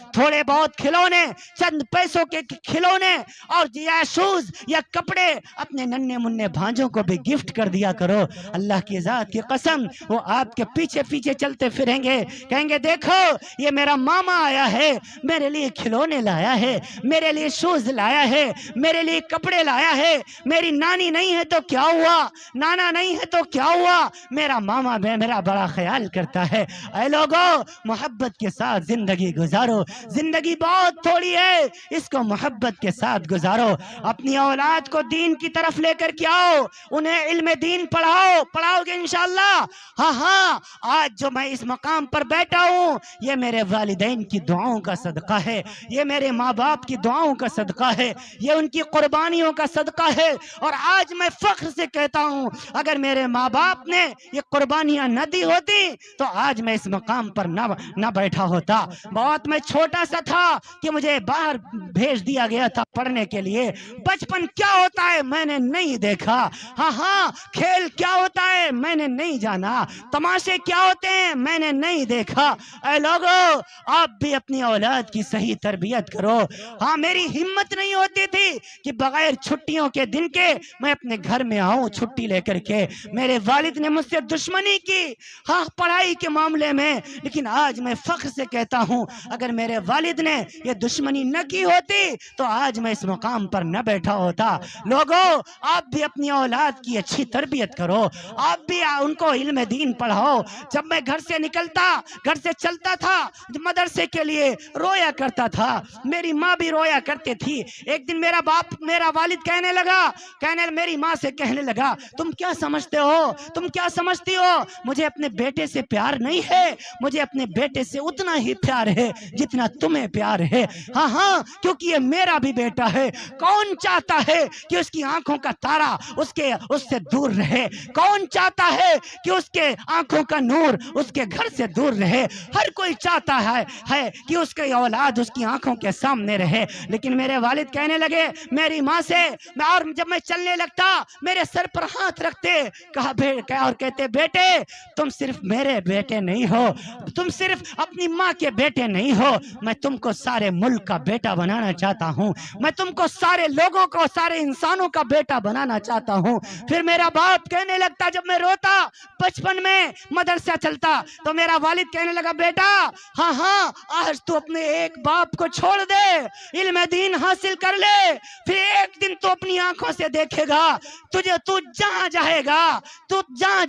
थोड़े बहुत खिलौने, चंद पैसों के खिलौने और या शूज या कपड़े अपने नन्हे मुन्ने भांजों को भी गिफ्ट कर दिया करो। अल्लाह की जात की कसम, वो आपके पीछे पीछे चलते फिरेंगे, कहेंगे देखो ये मेरा मामा आया है, मेरे लिए खिलौने लाया है, मेरे लिए शूज लाया है, मेरे लिए कपड़े लाया है, मेरी नानी नहीं है तो क्या हुआ, नाना नहीं है तो क्या हुआ, मेरा मामा मेरा बड़ा ख्याल करता है। ऐ लोगों, मोहब्बत के साथ जिंदगी गुजारो, जिंदगी बहुत थोड़ी है, इसको मोहब्बत के साथ गुजारो। अपनी औलाद को दीन की तरफ लेकर के आओ, उन्हें इल्म दीन पढ़ाओगे इंशाअल्लाह। हाँ, आज जो मैं इस मकाम पर बैठा हूँ ये मेरे वालिदैन की दुआओं का सदका है, ये मेरे माँ बाप की दुआओं का सदका है, ये उनकी कुर्बानियों का सदका है। और आज मैं फख्र से कहता हूँ अगर मेरे माँ बाप ने ये कुर्बानियां न दी होती तो आज मैं इस मकाम पर न बैठा होता। बहुत मैं छोटा सा था कि मुझे बाहर भेज दिया गया था पढ़ने के लिए। बचपन क्या होता है मैंने नहीं देखा, हाँ, खेल क्या होता है मैंने नहीं जाना, तमाशे क्या होते हैं मैंने नहीं देखा। ऐ लोगों, आप भी अपनी औलाद की सही तरबियत करो। हाँ, मेरी हिम्मत नहीं होती थी कि बगैर छुट्टियों के दिन के मैं अपने घर में आऊं छुट्टी लेकर के। मेरे वालिद ने मुझसे दुश्मनी की, हाँ, पढ़ाई के मामले में, लेकिन आज मैं फख्र से कहता हूं अगर मेरे वालिद ने ये दुश्मनी न की होती तो आज मैं इस मुकाम पर न बैठा होता। लोगों, आप भी अपनी औलाद की अच्छी तरबियत करो, आप भी उनको इल्म दीन पढ़ाओ। जब मैं घर से निकलता, घर से चलता था मदरसे के लिए, रोया करता था, मेरी माँ भी रोया करती थी। एक दिन मेरा वालिद मेरी माँ से कहने लगा तुम क्या समझते हो, तुम क्या समझती हो, मुझे अपने बेटे से प्यार नहीं है, मुझे अपने बेटे से उतना ही प्यार है जितना तुम्हें प्यार है। हाँ, क्योंकि ये मेरा भी बेटा है। कौन चाहता है कि उसकी आंखों का तारा उससे दूर रहे? कौन चाहता है कि उसके आंखों का नूर उसके घर से दूर रहे? हर कोई चाहता है कि उसकी औलाद उसकी आंखों के सामने रहे। लेकिन मेरे वालिद कहने लगे मेरी माँ से, और जब मैं चलने लगता मेरे सर पर हाथ रखते, कहा और कहते बेटे तुम सिर्फ मेरे बेटे नहीं हो, तुम सिर्फ अपनी माँ के बेटे नहीं हो, मैं तुमको सारे मुल्क का बेटा बनाना चाहता हूँ, मैं तुमको सारे लोगों को, सारे इंसानों का बेटा बनाना चाहता हूँ। फिर मेरा बाप कहने लगता, जब मैं रोता बचपन में मदरसा चलता तो मेरा वालिद कहने लगा बेटा हाँ हाँ आज तू अपने एक बाप को छोड़ दे, इल्म दीन हासिल कर ले, फिर एक दिन तू अपनी आंखों से देखेगा तुझे, तू जहां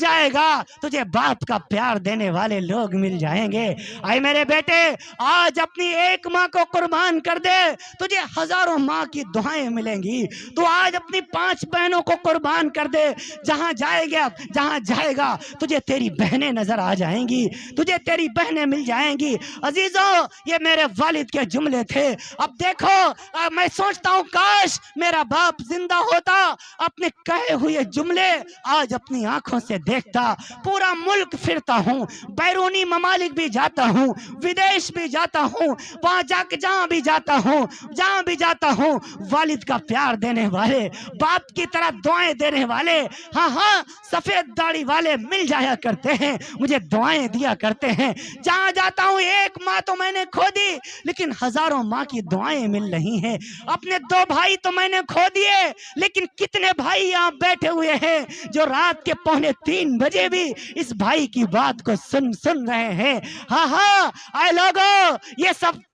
जाएगा तुझे बाप का प्यार देने वाले लोग मिल जाएंगे। आए मेरे बेटे आज अपनी एक माँ को कुर्बान कर दे, तुझे हजारों माँ की दुआएं मिलेंगी। तू आज अपनी 5 बहनों को कुर्बान कर दे, जहां जाएगा तुझे तेरी बहनें नजर आ जाएंगी, तुझे तेरी बहनें मिल जाएंगी। अजीजों ये मेरे वालिद के जुमले थे। अब देखो मैं सोचता हूँ काश मेरा बाप जिंदा होता, अपने कहे हुए जुमले आज अपनी आंखों से देखता। पूरा मुल्क फिरता हूँ, बैरूनी ममालिक भी जाता हूँ, विदेश भी जाता हूँ, वहां जाके जहां भी जाता हूँ वालिद का प्यार देने वाले, बाप की तरह दुआएं देने वाले, हाँ सफेद दाढ़ी वाले मिल जाया करते हैं, मुझे दुआएं दिया करते हैं। जहां जाता हूँ एक माँ तो मैंने खो दी, लेकिन हजारों माँ की दुआएं मिल रही हैं। अपने 2 भाई तो मैंने खो दिए, लेकिन कितने भाई यहाँ बैठे हुए हैं जो रात के 2:45 बजे भी इस भाई की बात को सुन रहे हैं। हाँ आए लोगों,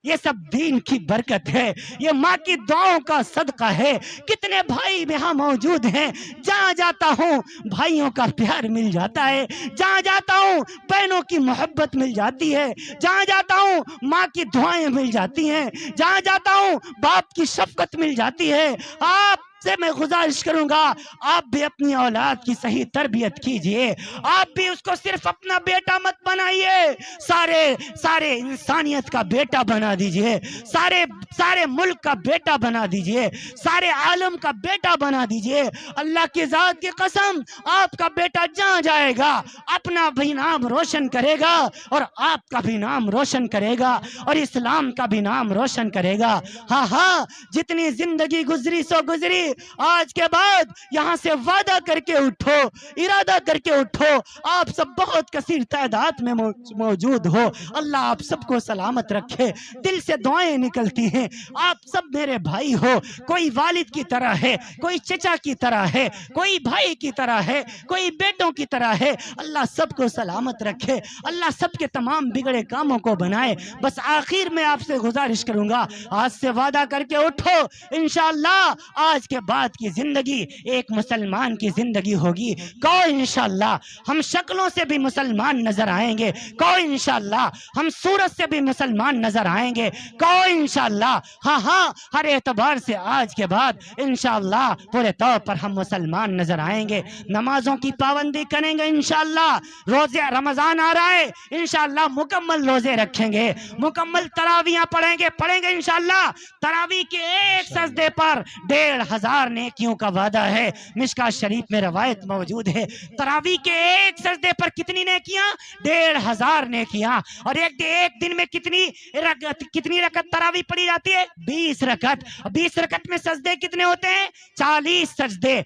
ये सब दीन की बरकत है, ये माँ की दुआओं का सदका है। कितने भाई यहाँ मौजूद हैं, जहाँ जाता हूँ भाइयों का प्यार मिल जाता है, जहाँ जाता हूँ बहनों की मोहब्बत मिल जाती है, जहाँ जाता हूँ माँ की दुआएं मिल जाती हैं, जहाँ जाता हूँ बाप की शफकत मिल जाती है। आप से मैं गुजारिश करूंगा आप भी अपनी औलाद की सही तरबियत कीजिए, आप भी उसको सिर्फ अपना बेटा मत बनाइए, सारे इंसानियत का बेटा बना दीजिए, सारे मुल्क का बेटा बना दीजिए, सारे आलम का बेटा बना दीजिए। अल्लाह की जात की कसम आपका बेटा जहां जाएगा अपना भी नाम रोशन करेगा और आपका भी नाम रोशन करेगा और इस्लाम का भी नाम रोशन करेगा। हाँ जितनी जिंदगी गुजरी सो गुजरी, आज के बाद यहाँ से वादा करके उठो, इरादा करके उठो, आप सब बहुत कसीर तादाद में मौजूद हो। अल्लाह आप सबको सलामत रखे। दिल से दुआएं निकलती हैं, आप सब मेरे भाई हो, कोई वालिद की तरह है, कोई चचा की तरह है, कोई भाई की तरह है, कोई बेटों की तरह है। अल्लाह सबको सलामत रखे, अल्लाह सबके तमाम बिगड़े कामों को बनाए। बस आखिर में आपसे गुजारिश करूंगा, आज से वादा करके उठो, इंशाअल्लाह आज के बाद की जिंदगी एक मुसलमान की जिंदगी होगी। कहो इंशाअल्लाह हम शक्लों से भी मुसलमान नजर आएंगे, कहो इंशाअल्लाह हम सूरत से भी मुसलमान नजर आएंगे, कहो इंशाअल्लाह हाँ हर एतबार से आज के बाद इंशाअल्लाह पूरे तौर पर हम मुसलमान नजर आएंगे। नमाजों की पाबंदी करेंगे इंशाअल्लाह, रोजे रमजान आ रहा है इंशाअल्लाह मुकम्मल रोजे रखेंगे, मुकम्मल तरावियां पढ़ेंगे इंशाअल्लाह। तरावी के एक सजदे पर 1500 नेकियों का वादा है, मिशकात शरीफ में रवायत मौजूद है। तरावी के एक सजदे पर कितनी नेकियां? 1500 नेकियां। और एक दिन में कितनी रकत तरावी पढ़ी जाती है? 20 रकत। 20 रकत में सजदे कितने होते हैं? 40 सजदे।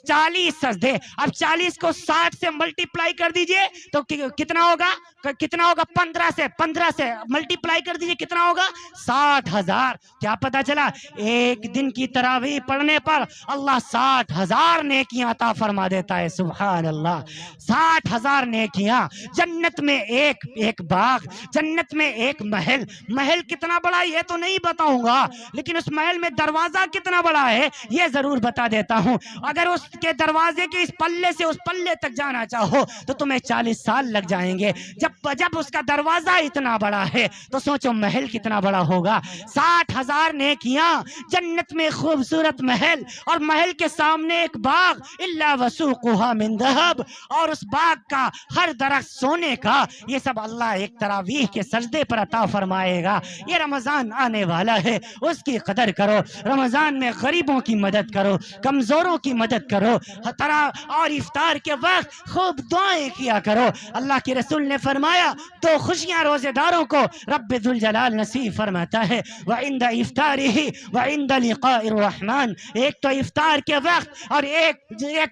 40 सजदे। अब 40 को 60 से मल्टीप्लाई कर दीजिए तो कितना होगा? 15 से मल्टीप्लाई कर दीजिए, कितना होगा? 60,000। क्या पता चला? एक दिन की तरावी पढ़ने पर अल्लाह 60,000 नेकियां अता फरमा देता है। सुभान अल्लाह। 60,000 नेकियां। जन्नत में एक बाग, जन्नत में एक महल। महल कितना बड़ा ये तो नहीं बताऊंगा, लेकिन उस महल में दरवाजा कितना बड़ा है ये जरूर बता देता हूं। अगर उसके दरवाजे के इस पल्ले से उस पल्ले तक जाना चाहो तो तुम्हें 40 साल लग जाएंगे। जब उसका दरवाजा इतना बड़ा है तो सोचो महल कितना बड़ा होगा। 60,000 नेकियां, जन्नत में खूबसूरत महल। महल और महल के सामने एक बाग, इल्ला वसूकुहा मिन दहब, और उस बाग का हर दरख्त सोने का। ये सब अल्लाह एक तरावीह के सजदे पर अता फरमाएगा। ये रमजान आने वाला है, उसकी कदर करो। रमजान में गरीबों की मदद करो, कमजोरों की मदद करो, तरा और इफ्तार के वक्त खूब दुआएं किया करो। अल्लाह के रसूल ने फरमाया, दो खुशियां रोजेदारों को रब्बे जुल जलाल नसीब फरमाता है, व इंद इफ्तारिही व इंद लिक़ाइर रहमान। एक तो इफ्तार के वक्त और एक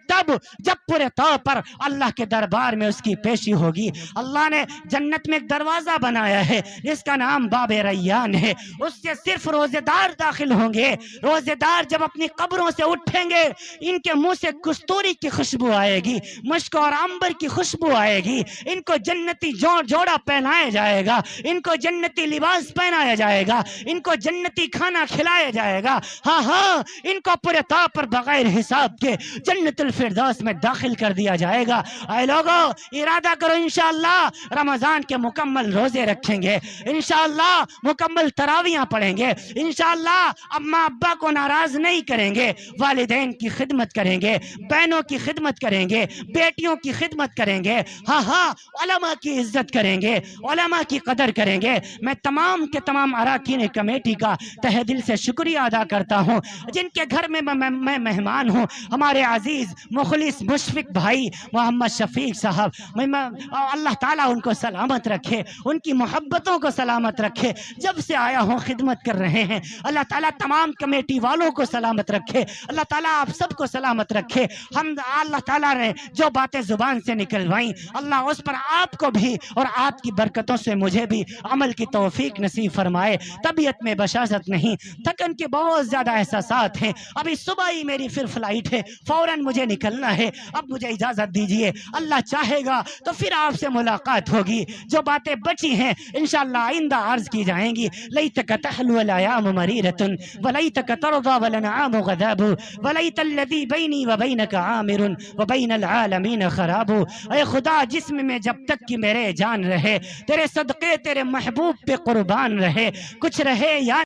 तब जब पूरे तौर पर अल्लाह के दरबार में उसकी पेशी होगी। अल्लाह ने जन्नत में एक दरवाजा बनाया है जिसका नाम बाबे रैयान है, उससे सिर्फ रोजेदार दाखिल होंगे। रोजेदार जब अपनी कब्रों से उठेंगे, इनके मुंह से कस्तूरी की खुशबू आएगी, मुश्क और अंबर की खुशबू आएगी। इनको जन्नती जोड़ा पहनाया जाएगा, इनको जन्नती लिबास पहनाया जाएगा, इनको जन्नती खाना खिलाया जाएगा। हाँ हाँ, इनको पूरे तौर पर बगैर हिसाब के जन्नतुल फिरदौस में दाखिल कर दिया जाएगा। ऐ लोगों, इरादा करो, इंशाअल्लाह रमजान के मुकम्मल रोजे रखेंगे, इंशाअल्लाह मुकम्मल तरावियां पढ़ेंगे, इंशाअल्लाह अम्मा अब्बा को नाराज नहीं करेंगे, वालिदैन की खिदमत करेंगे, बहनों की खिदमत करेंगे, बेटियों की खिदमत करेंगे। हाँ हाँ, उलमा की इज्जत करेंगे, उलमा की कदर करेंगे। मैं तमाम के तमाम अराकीन कमेटी का तहे दिल से शुक्रिया अदा करता हूँ, जिनके घर में मैं मेहमान हूँ। हमारे अजीज मुखलिस मुशफिक भाई मोहम्मद शफीक साहब, अल्लाह ताला उनको सलामत रखे, उनकी मोहब्बतों को सलामत रखे। जब से आया हूँ खिदमत कर रहे हैं। अल्लाह ताला तमाम कमेटी वालों को सलामत रखे, अल्लाह ताला आप सबको सलामत रखे। हम अल्लाह ताला ने जो बातें जुबान से निकलवाई, अल्लाह उस पर आपको भी और आपकी बरकतों से मुझे भी अमल की तौफीक नसीब फरमाए। तबीयत में बशाशत नहीं, थकन के बहुत ज्यादा एहसासात हैं। अभी सुबह ही मेरी फिर फ्लाइट है, फौरन मुझे निकलना है। अब मुझे इजाजत दीजिए, अल्लाह चाहेगा तो फिर आपसे मुलाकात होगी। जो बातें बची हैं इंशाअल्लाह आइंदा अर्ज की जाएंगी। लैतक तहलुल अयाम मरीरतुन वलैतक तरदा वलनआम गदाबु वलैतल्लज़ी बैनी व बैनक आमिरुन व बैनल आलमीन खराबु। ऐ खुदा, जिस्म में जब तक कि मेरे जान रहे, तेरे सदक़े तेरे महबूब पे कुर्बान रहे, कुछ रहे या